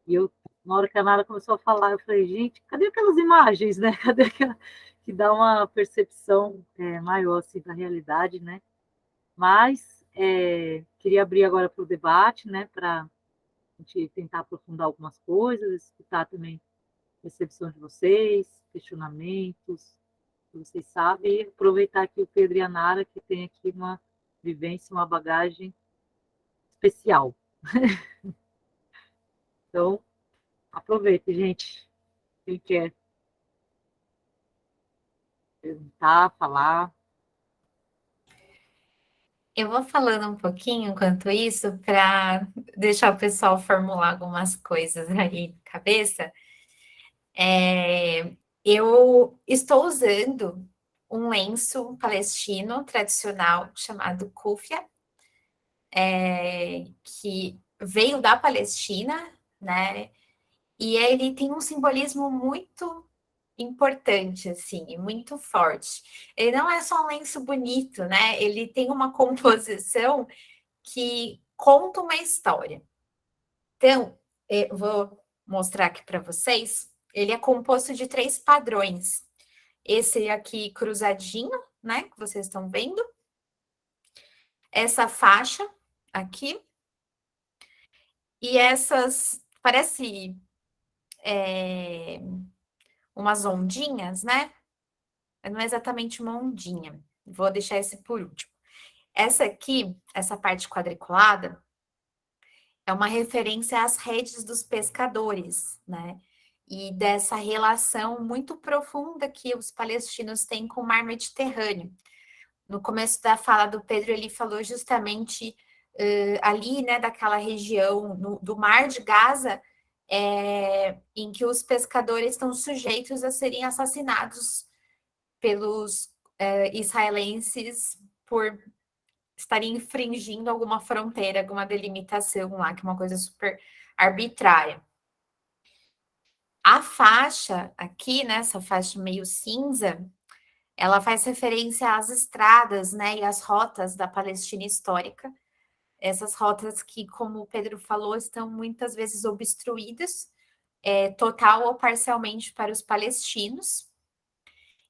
E eu, na hora que a Nara começou a falar, eu falei, gente, cadê aquelas imagens, né? Cadê aquela que dá uma percepção maior assim, da realidade, né? Mas queria abrir agora para o debate, né? Para a gente tentar aprofundar algumas coisas, escutar também a percepção de vocês, questionamentos, que vocês sabem, e aproveitar aqui o Pedro e a Nara, que tem aqui uma vivência, uma bagagem especial. Então, aproveite, gente. Quem quer perguntar, falar. Eu vou falando um pouquinho enquanto isso para deixar o pessoal formular algumas coisas aí na cabeça. Eu estou usando um lenço palestino tradicional chamado kufia, que veio da Palestina, né? E ele tem um simbolismo muito importante, assim, muito forte. Ele não é só um lenço bonito, né? Ele tem uma composição que conta uma história. Então, eu vou mostrar aqui para vocês. Ele é composto de 3 padrões. Esse aqui cruzadinho, né? Que vocês estão vendo. Essa faixa aqui. E essas, parece umas ondinhas, né? Não é exatamente uma ondinha. Vou deixar esse por último. Essa aqui, essa parte quadriculada, é uma referência às redes dos pescadores, né? E dessa relação muito profunda que os palestinos têm com o mar Mediterrâneo. No começo da fala do Pedro, ele falou justamente ali, né, daquela região do Mar de Gaza, em que os pescadores estão sujeitos a serem assassinados pelos israelenses por estarem infringindo alguma fronteira, alguma delimitação lá, que é uma coisa super arbitrária. A faixa aqui, né, essa faixa meio cinza, ela faz referência às estradas, né, e às rotas da Palestina histórica. Essas rotas que, como o Pedro falou, estão muitas vezes obstruídas, total ou parcialmente para os palestinos.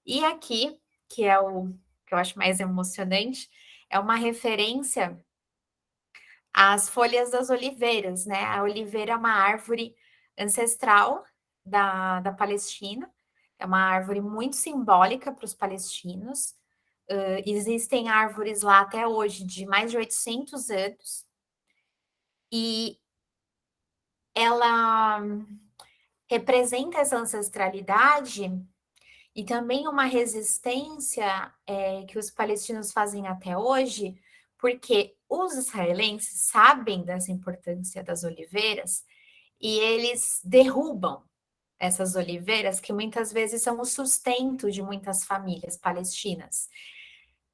E aqui, que é o que eu acho mais emocionante, é uma referência às folhas das oliveiras, né? A oliveira é uma árvore ancestral da Palestina, é uma árvore muito simbólica para os palestinos. Existem árvores lá até hoje de mais de 800 anos, e ela representa essa ancestralidade e também uma resistência que os palestinos fazem até hoje, porque os israelenses sabem dessa importância das oliveiras e eles derrubam essas oliveiras que muitas vezes são o sustento de muitas famílias palestinas.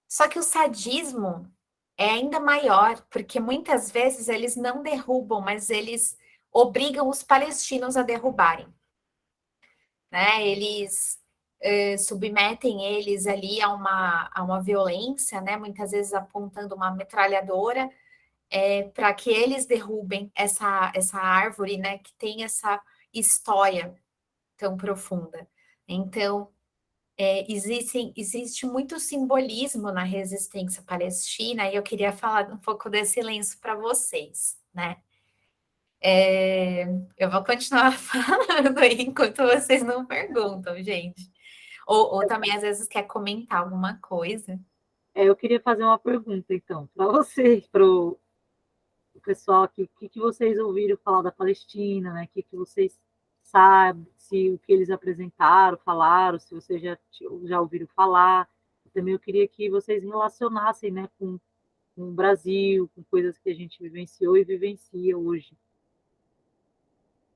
Só que o sadismo é ainda maior, porque muitas vezes eles não derrubam, mas eles obrigam os palestinos a derrubarem, né? Eles submetem eles ali a uma violência, né? Muitas vezes apontando uma metralhadora para que eles derrubem essa árvore, né? Que tem essa história tão profunda. Então, existe muito simbolismo na resistência palestina, e eu queria falar um pouco desse lenço para vocês, né? Eu vou continuar falando aí enquanto vocês não perguntam, gente. Ou também, às vezes, quer comentar alguma coisa. Eu queria fazer uma pergunta, então, para vocês, para o pessoal aqui. O que vocês ouviram falar da Palestina, né? O que vocês sabem, se o que eles apresentaram, falaram, se vocês já ouviram falar. Também eu queria que vocês relacionassem, né, com o Brasil, com coisas que a gente vivenciou e vivencia hoje.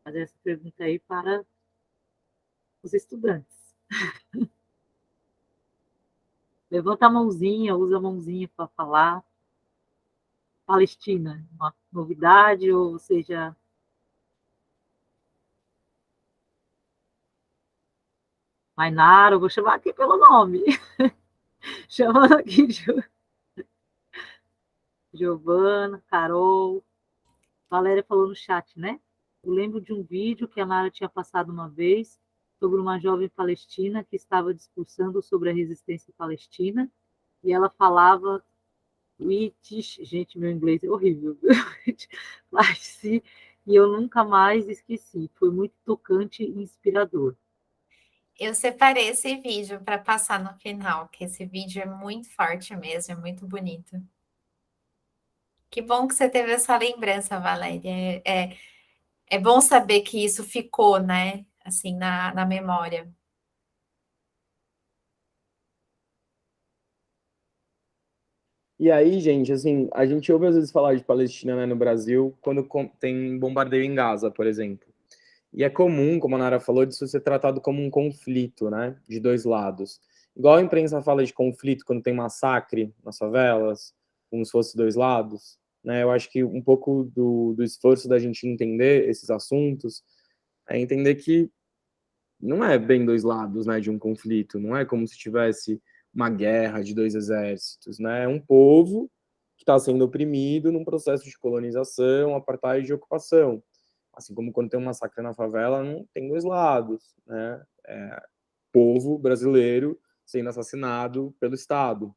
Fazer essa pergunta aí para os estudantes. Levanta a mãozinha, usa a mãozinha para falar. Palestina, uma novidade, ou seja, Mainara, eu vou chamar aqui pelo nome. Chamando aqui Giovana, Carol, Valéria falou no chat, né? Eu lembro de um vídeo que a Nara tinha passado uma vez sobre uma jovem palestina que estava discursando sobre a resistência palestina e ela falava gente, meu inglês é horrível, e eu nunca mais esqueci. Foi muito tocante e inspirador. Eu separei esse vídeo para passar no final, que esse vídeo é muito forte mesmo, é muito bonito. Que bom que você teve essa lembrança, Valéria. É bom saber que isso ficou, né? Assim, na memória. E aí, gente, assim, a gente ouve às vezes falar de Palestina, né, no Brasil, quando tem bombardeio em Gaza, por exemplo. E é comum, como a Nara falou, disso ser tratado como um conflito, né, de dois lados. Igual a imprensa fala de conflito quando tem massacre nas favelas, como se fosse dois lados, né? Eu acho que um pouco do esforço da gente entender esses assuntos é entender que não é bem dois lados, né, de um conflito. Não é como se tivesse uma guerra de dois exércitos, né? É um povo que está sendo oprimido num processo de colonização, apartheid e ocupação. Assim como quando tem um massacre na favela, não tem dois lados, né? É povo brasileiro sendo assassinado pelo Estado.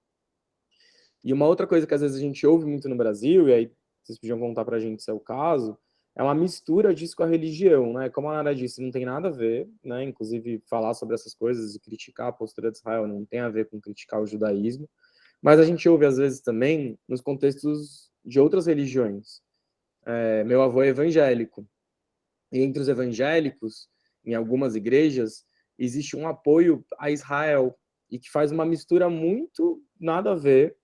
E uma outra coisa que às vezes a gente ouve muito no Brasil, e aí vocês podiam contar para a gente se é o caso, é uma mistura disso com a religião, né? Como a Nara disse, não tem nada a ver, né? Inclusive, falar sobre essas coisas e criticar a postura de Israel não tem a ver com criticar o judaísmo, mas a gente ouve às vezes também nos contextos de outras religiões. Meu avô é evangélico, e entre os evangélicos, em algumas igrejas, existe um apoio a Israel, e que faz uma mistura muito nada a ver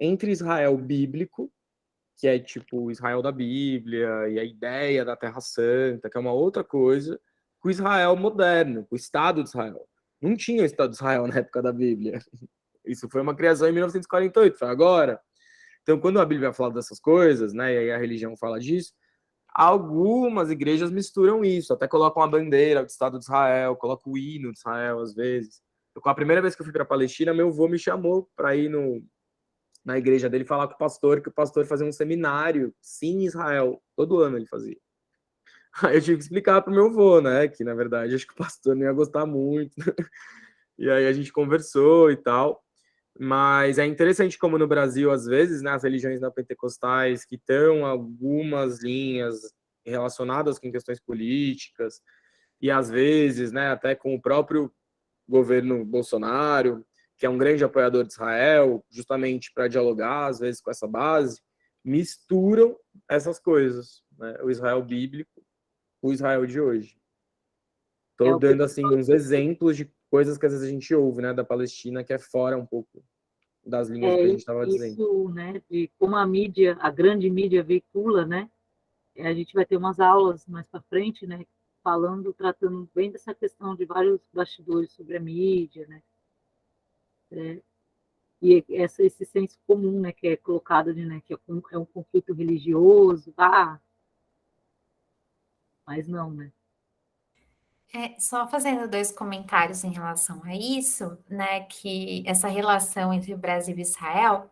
entre Israel bíblico, que é tipo o Israel da Bíblia, e a ideia da Terra Santa, que é uma outra coisa, com o Israel moderno, com o Estado de Israel. Não tinha o Estado de Israel na época da Bíblia. Isso foi uma criação em 1948, foi agora. Então, quando a Bíblia fala dessas coisas, né, e aí a religião fala disso, algumas igrejas misturam isso, até colocam a bandeira do Estado de Israel, colocam o hino de Israel às vezes. A primeira vez que eu fui para a Palestina, meu avô me chamou para ir na igreja dele falar com que o pastor fazia um seminário, sim, em Israel, todo ano ele fazia. Aí eu tive que explicar para o meu avô, né, que na verdade acho que o pastor não ia gostar muito. E aí a gente conversou e tal. Mas é interessante como no Brasil, às vezes, né, as religiões neopentecostais que estão algumas linhas relacionadas com questões políticas, e às vezes, né, até com o próprio governo Bolsonaro, que é um grande apoiador de Israel, justamente para dialogar, às vezes, com essa base, misturam essas coisas, né? O Israel bíblico, o Israel de hoje. Estou o que dando, assim, uns exemplos de coisas que às vezes a gente ouve, né, da Palestina, que é fora um pouco das linhas do que a gente estava dizendo. isso, né, de como a mídia, a grande mídia veicula, né? A gente vai ter umas aulas mais para frente, né, tratando bem dessa questão de vários bastidores sobre a mídia, né? E esse senso comum, né, que é colocado, né, que é um conflito religioso, mas não, né? Só fazendo dois comentários em relação a isso, né, que essa relação entre Brasil e Israel,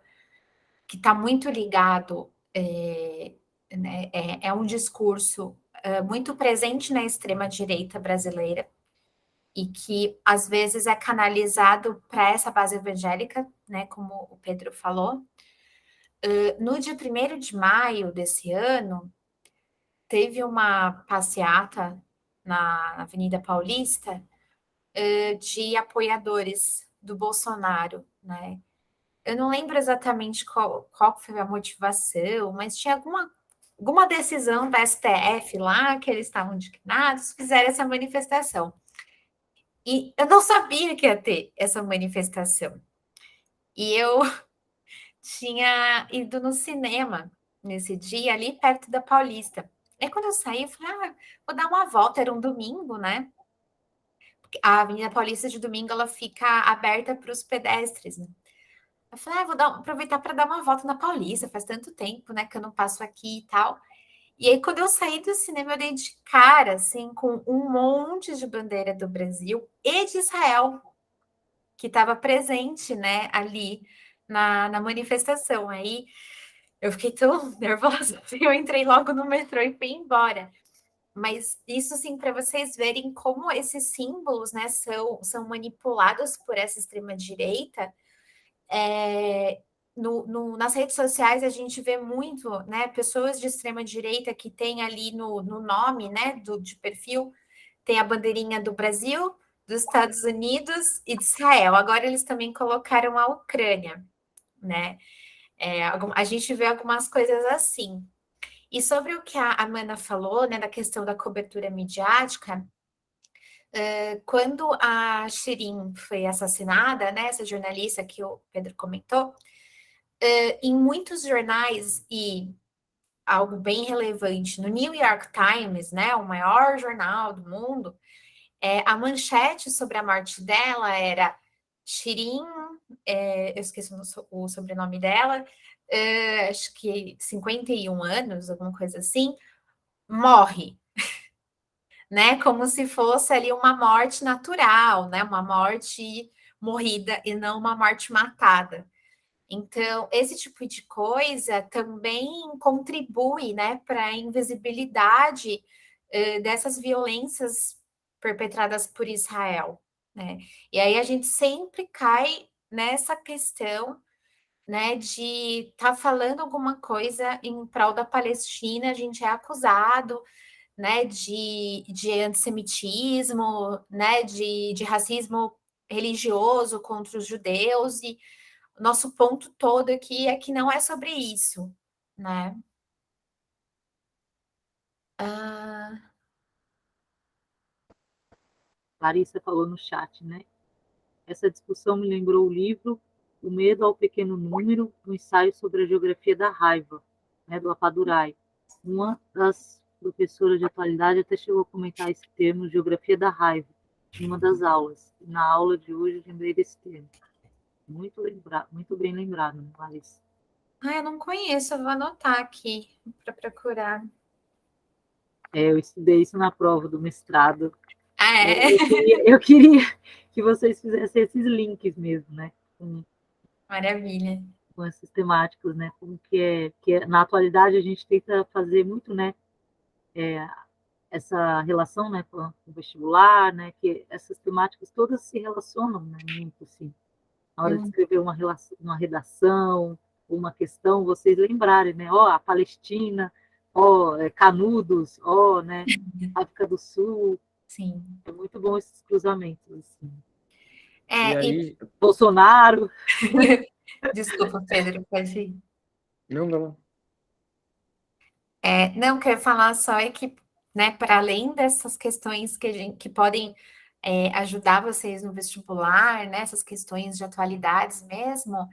que está muito ligado, né, é um discurso muito presente na extrema-direita brasileira e que às vezes é canalizado para essa base evangélica, né, como o Pedro falou. No dia 1º de maio desse ano, teve uma passeata na Avenida Paulista de apoiadores do Bolsonaro, né? Eu não lembro exatamente qual foi a motivação, mas tinha alguma decisão da STF lá que eles estavam indignados, fizeram essa manifestação. E eu não sabia que ia ter essa manifestação. E eu tinha ido no cinema nesse dia, ali perto da Paulista. Aí quando eu saí, eu falei, vou dar uma volta, era um domingo, né? A Avenida Paulista de domingo, ela fica aberta para os pedestres, né? Eu falei, vou aproveitar para dar uma volta na Paulista, faz tanto tempo, né, que eu não passo aqui e tal. E aí, quando eu saí do cinema, eu dei de cara, assim, com um monte de bandeira do Brasil e de Israel, que estava presente, né, ali na manifestação. Aí, eu fiquei tão nervosa, eu entrei logo no metrô e fui embora. Mas isso, assim, para vocês verem como esses símbolos, né, são manipulados por essa extrema-direita. Nas redes sociais a gente vê muito, né, pessoas de extrema direita que tem ali no nome, né, de perfil, tem a bandeirinha do Brasil, dos Estados Unidos e de Israel. Agora eles também colocaram a Ucrânia, né? A gente vê algumas coisas assim. E sobre o que a Amanda falou, né, da questão da cobertura midiática, quando a Shirin foi assassinada, né, essa jornalista que o Pedro comentou, em muitos jornais, e algo bem relevante, no New York Times, né, o maior jornal do mundo, a manchete sobre a morte dela era Shirin, eu esqueci o sobrenome dela, acho que 51 anos, alguma coisa assim, morre, né, como se fosse ali uma morte natural, né, uma morte morrida e não uma morte matada. Então, esse tipo de coisa também contribui, né, para a invisibilidade dessas violências perpetradas por Israel, né? E aí a gente sempre cai nessa questão, né, de estar falando alguma coisa em prol da Palestina, a gente é acusado, né, de antissemitismo, né, de racismo religioso contra os judeus, e nosso ponto todo aqui é que não é sobre isso, né? Larissa falou no chat, né? Essa discussão me lembrou o livro O Medo ao Pequeno Número, um ensaio sobre a geografia da raiva, né, do Apadurai. Uma das professoras de atualidade até chegou a comentar esse termo, geografia da raiva, em uma das aulas. Na aula de hoje, eu lembrei desse termo. Muito bem lembrado, Larissa. Eu não conheço, eu vou anotar aqui para procurar. Eu estudei isso na prova do mestrado. É. Eu queria que vocês fizessem esses links mesmo, né? Maravilha. Com esses temáticos, né? Como na atualidade a gente tenta fazer muito, né? Essa relação, né, com o vestibular, né? Que essas temáticas todas se relacionam, né, muito, assim. Na hora de escrever uma redação, uma questão, vocês lembrarem, né? A Palestina, Canudos, né? África do Sul. Sim. É muito bom esses cruzamentos, assim. E aí... Bolsonaro. Desculpa, Pedro, pode ir. Não, não. Não, quero falar só que, né, para além dessas questões que podem ajudar vocês no vestibular, né, essas questões de atualidades mesmo,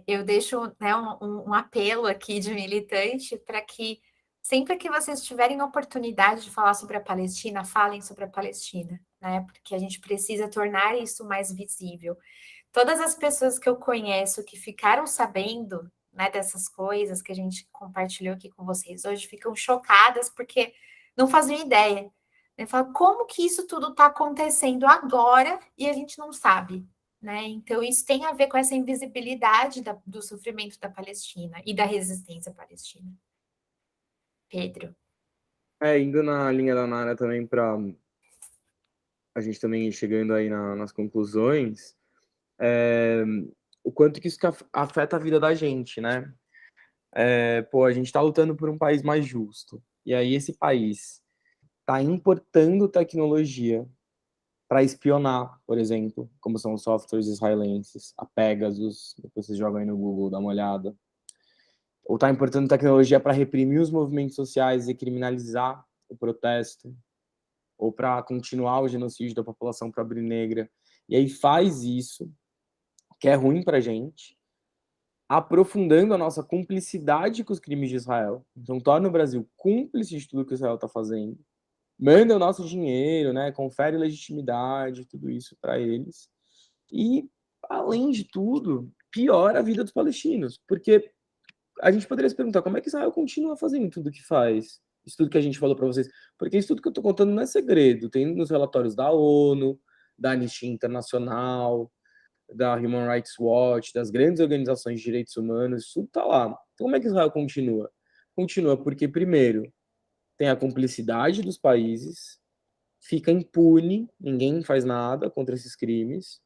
eu deixo, né, um apelo aqui de militante para que sempre que vocês tiverem oportunidade de falar sobre a Palestina, falem sobre a Palestina, né, porque a gente precisa tornar isso mais visível. Todas as pessoas que eu conheço que ficaram sabendo, né, dessas coisas que a gente compartilhou aqui com vocês hoje, ficam chocadas porque não faziam ideia. Né? Falam, como que isso tudo está acontecendo agora e a gente não sabe? Né? Então, isso tem a ver com essa invisibilidade do sofrimento da Palestina e da resistência palestina. Pedro. Indo na linha da Nara também, para a gente também chegando aí nas conclusões, o quanto que isso afeta a vida da gente, né? A gente está lutando por um país mais justo. E aí esse país está importando tecnologia para espionar, por exemplo, como são os softwares israelenses, a Pegasus, depois vocês jogam aí no Google, dá uma olhada. Ou está importando tecnologia para reprimir os movimentos sociais e criminalizar o protesto, ou para continuar o genocídio da população pobre-negra. E aí faz isso, que é ruim para a gente, aprofundando a nossa cumplicidade com os crimes de Israel. Então, torna o Brasil cúmplice de tudo que Israel está fazendo, manda o nosso dinheiro, né, confere legitimidade, tudo isso para eles. E, além de tudo, piora a vida dos palestinos, porque a gente poderia se perguntar como é que Israel continua fazendo tudo que faz, isso tudo que a gente falou para vocês, porque isso tudo que eu estou contando não é segredo, tem nos relatórios da ONU, da Anistia Internacional, da Human Rights Watch, das grandes organizações de direitos humanos, isso tudo está lá. Então, como é que Israel continua? Continua porque, primeiro, tem a cumplicidade dos países, fica impune, ninguém faz nada contra esses crimes,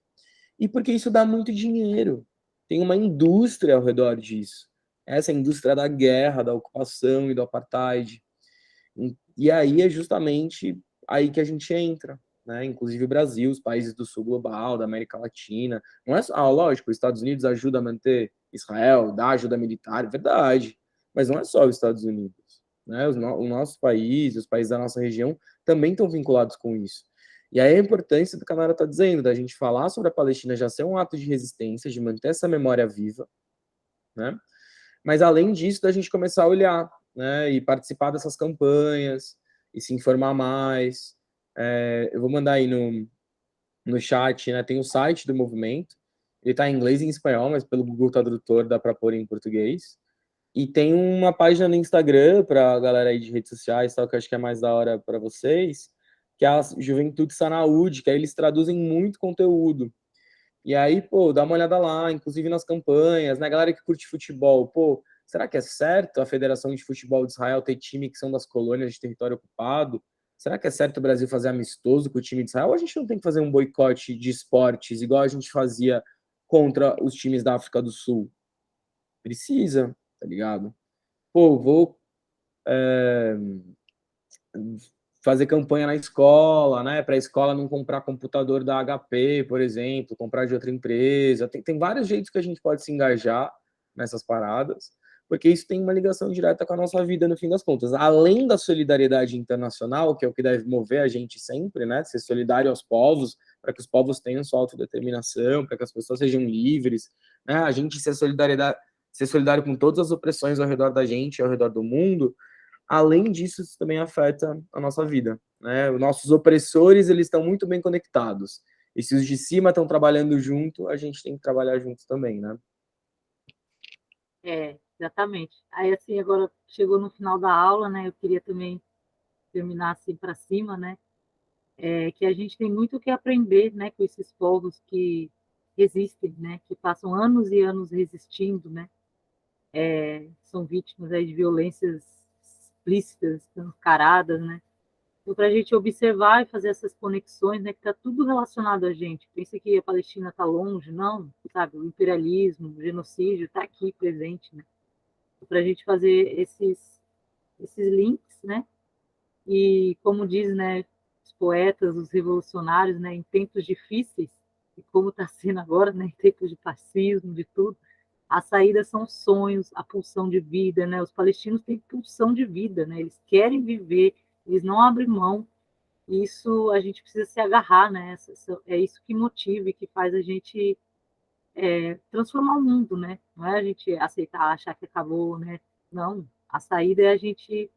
e porque isso dá muito dinheiro. Tem uma indústria ao redor disso. Essa é a indústria da guerra, da ocupação e do apartheid. E aí é justamente aí que a gente entra, né? Inclusive o Brasil, os países do sul global, da América Latina. Não é só, lógico, os Estados Unidos ajuda a manter Israel, dá ajuda militar, é verdade. Mas não é só os Estados Unidos. Né? O nosso país, os países da nossa região também estão vinculados com isso. E aí a importância do que a Nara está dizendo, da gente falar sobre a Palestina já ser um ato de resistência, de manter essa memória viva, né? Mas além disso, da gente começar a olhar, né, e participar dessas campanhas, e se informar mais. Eu vou mandar aí no chat, né, tem o site do movimento, ele está em inglês e em espanhol, mas pelo Google Tradutor dá para pôr em português. E tem uma página no Instagram para a galera aí de redes sociais, tal, que eu acho que é mais da hora para vocês, que é a Juventude Sanaúde, que aí eles traduzem muito conteúdo. E aí, dá uma olhada lá, inclusive nas campanhas, né? Galera que curte futebol, será que é certo a Federação de Futebol de Israel ter time que são das colônias de território ocupado? Será que é certo o Brasil fazer amistoso com o time de Israel? Ou a gente não tem que fazer um boicote de esportes, igual a gente fazia contra os times da África do Sul? Precisa, tá ligado? Vou fazer campanha na escola, né? Para a escola não comprar computador da HP, por exemplo, comprar de outra empresa. Tem vários jeitos que a gente pode se engajar nessas paradas, porque isso tem uma ligação direta com a nossa vida, no fim das contas. Além da solidariedade internacional, que é o que deve mover a gente sempre, né? Ser solidário aos povos, para que os povos tenham sua autodeterminação, para que as pessoas sejam livres, né? A gente ser solidário com todas as opressões ao redor da gente, ao redor do mundo. Além disso, isso também afeta a nossa vida, né? Os nossos opressores, eles estão muito bem conectados. E se os de cima estão trabalhando junto, a gente tem que trabalhar junto também, né? Exatamente. Aí, assim, agora chegou no final da aula, né? Eu queria também terminar assim para cima, né? Que a gente tem muito o que aprender, né? Com esses povos que resistem, né? Que passam anos e anos resistindo, né? São vítimas aí de violências explícitas, escancaradas, né? Então, para a gente observar e fazer essas conexões, né? Que está tudo relacionado a gente. Pensa que a Palestina está longe, não, sabe? O imperialismo, o genocídio está aqui presente, né? Para a gente fazer esses links, né? E como diz, né, os poetas, os revolucionários, né, em tempos difíceis, e como está sendo agora, né, em tempos de fascismo, de tudo, as saídas são sonhos, a pulsão de vida, né? Os palestinos têm pulsão de vida, né? Eles querem viver, eles não abrem mão. E isso a gente precisa se agarrar, né? É isso que motiva e que faz a gente transformar o mundo, né? Não é a gente aceitar, achar que acabou, né? Não, a saída é a gente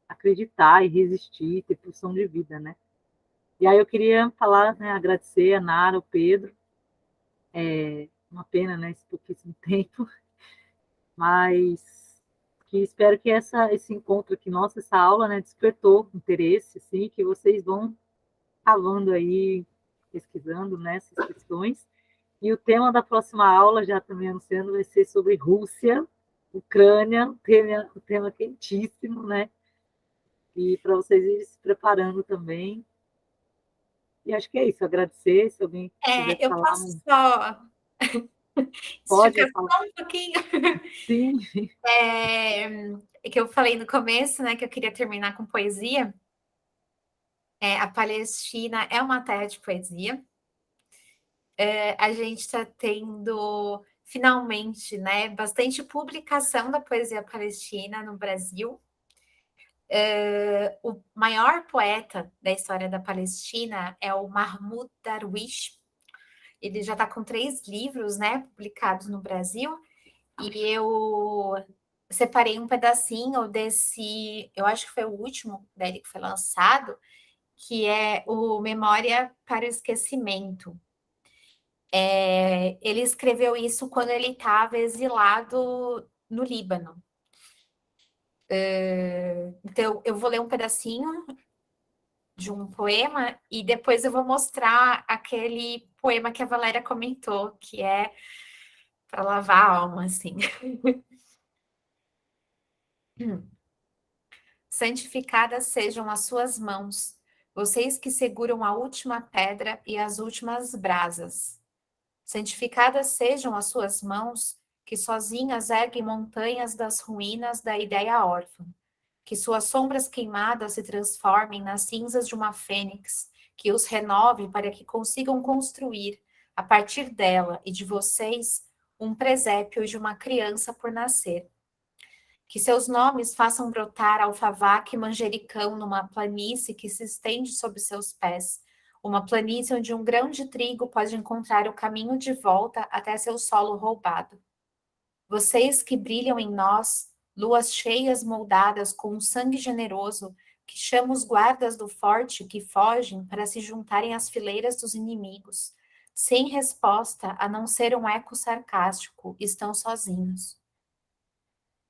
acreditar e resistir, ter pulsão de vida, né? E aí eu queria falar, né, agradecer a Nara, o Pedro, uma pena, né, esse pouquíssimo tempo, mas que espero que esse encontro aqui nosso, essa aula, né, despertou interesse, assim, que vocês vão cavando aí, pesquisando nessas questões. E o tema da próxima aula, já também anunciando, vai ser sobre Rússia, Ucrânia, um tema quentíssimo, né? E para vocês irem se preparando também. E acho que é isso, agradecer, se alguém quiser Eu falar, posso só pode esticar falar. só um pouquinho? Sim, É que eu falei no começo, né, que eu queria terminar com poesia. A Palestina é uma terra de poesia. A gente está tendo, finalmente, né, bastante publicação da poesia palestina no Brasil. O maior poeta da história da Palestina é o Mahmoud Darwish. Ele já está com 3 livros, né, publicados no Brasil. E eu separei um pedacinho desse, eu acho que foi o último dele que foi lançado, que é o Memória para o Esquecimento. Ele escreveu isso quando ele estava exilado no Líbano. Então, eu vou ler um pedacinho de um poema e depois eu vou mostrar aquele poema que a Valéria comentou, que é para lavar a alma, assim. Santificadas sejam as suas mãos, vocês que seguram a última pedra e as últimas brasas. Santificadas sejam as suas mãos, que sozinhas erguem montanhas das ruínas da ideia órfã. Que suas sombras queimadas se transformem nas cinzas de uma fênix, que os renove para que consigam construir, a partir dela e de vocês, um presépio de uma criança por nascer. Que seus nomes façam brotar alfavaca e manjericão numa planície que se estende sob seus pés, uma planície onde um grão de trigo pode encontrar o caminho de volta até seu solo roubado. Vocês que brilham em nós, luas cheias moldadas com um sangue generoso, que chama os guardas do forte que fogem para se juntarem às fileiras dos inimigos, sem resposta a não ser um eco sarcástico, estão sozinhos.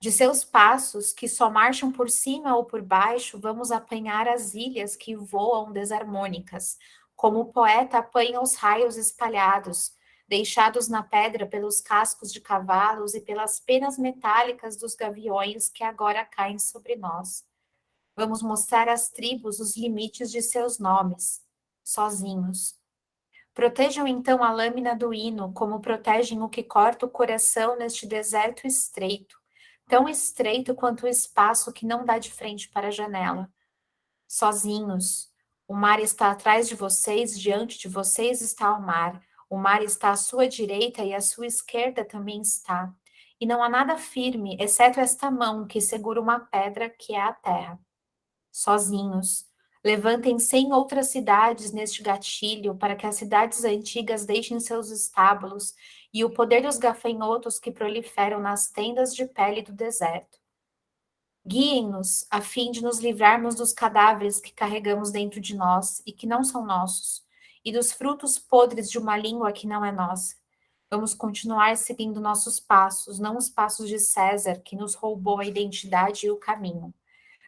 De seus passos, que só marcham por cima ou por baixo, vamos apanhar as ilhas que voam desarmônicas, como o poeta apanha os raios espalhados, deixados na pedra pelos cascos de cavalos e pelas penas metálicas dos gaviões que agora caem sobre nós. Vamos mostrar às tribos os limites de seus nomes, sozinhos. Protejam então a lâmina do hino, como protegem o que corta o coração neste deserto estreito, tão estreito quanto o espaço que não dá de frente para a janela. Sozinhos, o mar está atrás de vocês, diante de vocês está o mar está à sua direita e à sua esquerda também está. E não há nada firme, exceto esta mão que segura uma pedra que é a terra. Sozinhos, levantem 100 outras cidades neste gatilho para que as cidades antigas deixem seus estábulos e o poder dos gafanhotos que proliferam nas tendas de pele do deserto. Guiem-nos a fim de nos livrarmos dos cadáveres que carregamos dentro de nós e que não são nossos, e dos frutos podres de uma língua que não é nossa. Vamos continuar seguindo nossos passos, não os passos de César, que nos roubou a identidade e o caminho.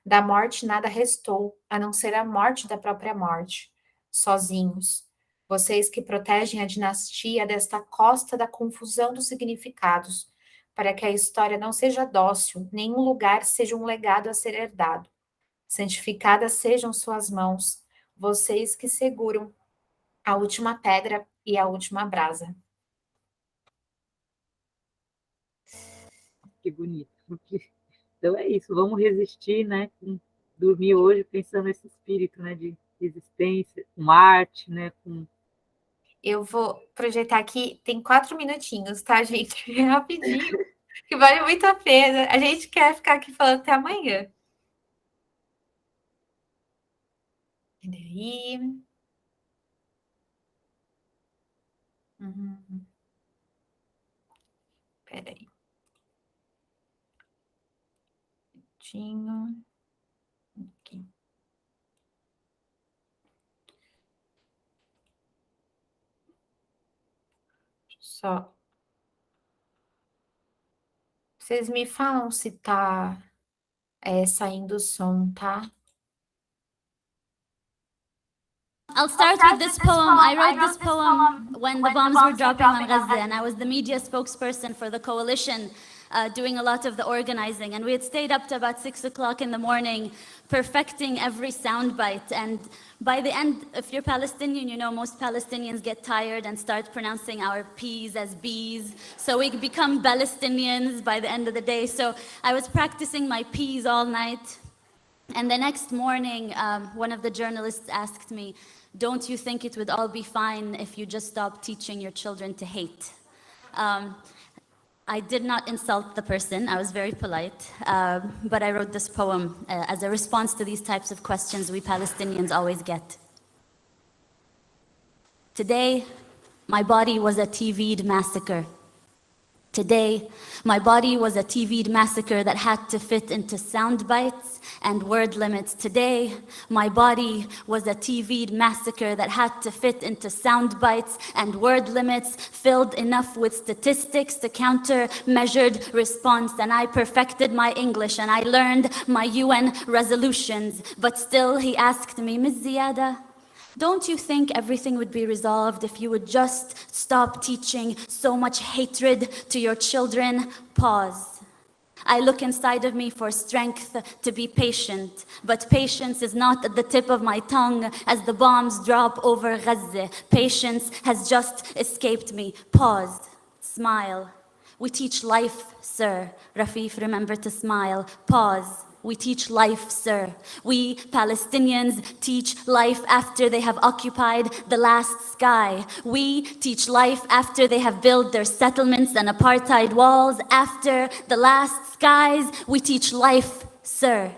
Da morte nada restou, a não ser a morte da própria morte. Sozinhos. Vocês que protegem a dinastia desta costa da confusão dos significados, para que a história não seja dócil, nenhum lugar seja um legado a ser herdado. Santificadas sejam suas mãos, vocês que seguram a última pedra e a última brasa. Que bonito. Então é isso, vamos resistir, né? Dormir hoje pensando nesse espírito, né? De resistência, com arte, né? Eu vou projetar aqui, tem 4 minutinhos, tá, gente? Rapidinho, que vale muito a pena. A gente quer ficar aqui falando até amanhã. Peraí. Peraí. Aqui. Só. Vocês me falam se tá saindo o som, tá? I'll start with this poem. I wrote this poem when the bombs were dropping on Gaza, and I was the media spokesperson for the coalition, doing a lot of the organizing. And we had stayed up to about 6 o'clock in the morning, perfecting every soundbite. And by the end, if you're Palestinian, you know most Palestinians get tired and start pronouncing our P's as B's. So we become Palestinians by the end of the day. So I was practicing my P's all night. And the next morning, one of the journalists asked me, "Don't you think it would all be fine if you just stopped teaching your children to hate?" I did not insult the person. I was very polite. But I wrote this poem as a response to these types of questions we Palestinians always get. Today, my body was a TV'd massacre. Today, my body was a TV'd massacre that had to fit into sound bites and word limits. Today, my body was a TV'd massacre that had to fit into sound bites and word limits, filled enough with statistics to counter measured response. And I perfected my English and I learned my UN resolutions. But still, he asked me, "Ms. Ziyada, don't you think everything would be resolved if you would just stop teaching so much hatred to your children?" Pause. I look inside of me for strength to be patient, but patience is not at the tip of my tongue as the bombs drop over Gaza. Patience has just escaped me. Pause. Smile. We teach life, sir. Rafif, remember to smile. Pause. We teach life, sir. We Palestinians teach life after they have occupied the last sky. We teach life after they have built their settlements and apartheid walls. After the last skies, we teach life, sir.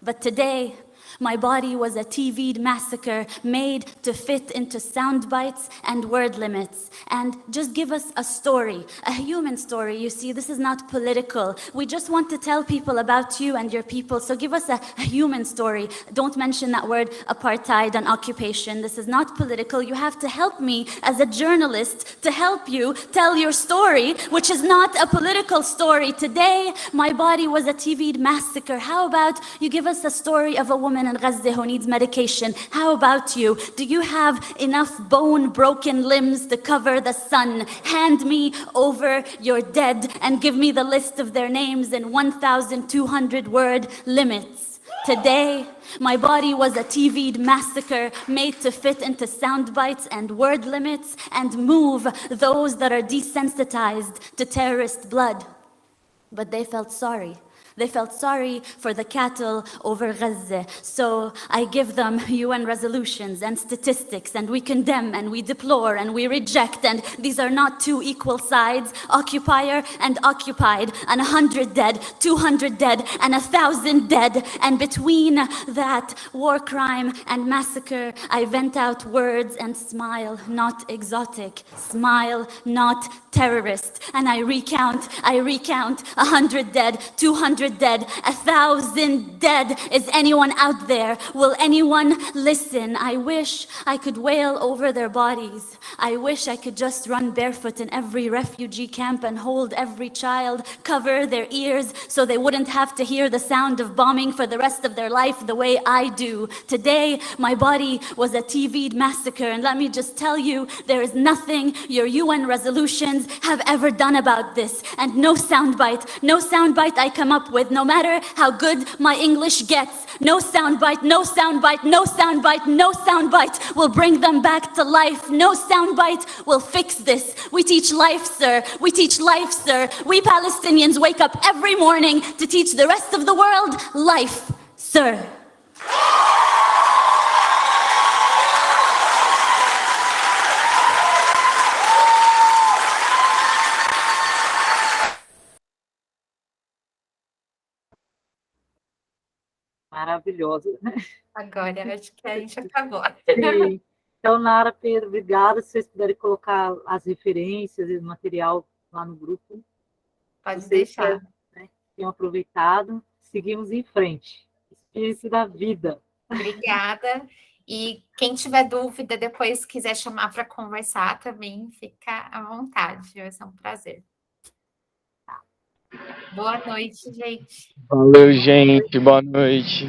But today, my body was a TV'd massacre made to fit into sound bites and word limits. And just give us a story, a human story. You see, this is not political. We just want to tell people about you and your people. So give us a human story. Don't mention that word apartheid and occupation. This is not political. You have to help me as a journalist to help you tell your story, which is not a political story. Today, my body was a TV'd massacre. How about you give us a story of a woman in Gaza who needs medication? How about you? Do you have enough bone-broken limbs to cover the sun? Hand me over your dead and give me the list of their names in 1,200 word limits. Today, my body was a TV'd massacre made to fit into sound bites and word limits and move those that are desensitized to terrorist blood. But they felt sorry. They felt sorry for the cattle over Gaza. So I give them UN resolutions and statistics, and we condemn and we deplore and we reject. And these are not two equal sides, occupier and occupied, and 100 dead, 200 dead, and 1,000 dead. And between that war crime and massacre, I vent out words and smile, not exotic, smile, not terrorist. And I recount 100 dead, 200 100 dead, 1,000 dead. Is anyone out there? Will anyone listen? I wish I could wail over their bodies. I wish I could just run barefoot in every refugee camp and hold every child, cover their ears so they wouldn't have to hear the sound of bombing for the rest of their life the way I do. Today, my body was a TV'd massacre, and let me just tell you, there is nothing your UN resolutions have ever done about this, and no soundbite I come up with, no matter how good my English gets, no soundbite will bring them back to life. No soundbite will fix this. We teach life, sir. We teach life, sir. We Palestinians wake up every morning to teach the rest of the world life, sir. Maravilhosa. Agora, acho que a gente acabou. Sim. Então, Nara, Pedro, obrigada. Se vocês puderem colocar as referências e o material lá no grupo. Pode Vocês deixar. tenham aproveitado. Seguimos em frente. Espírito da vida. Obrigada. E quem tiver dúvida, depois quiser chamar para conversar também, fica à vontade. Vai ser um prazer. Boa noite, gente. Valeu, gente. Boa noite.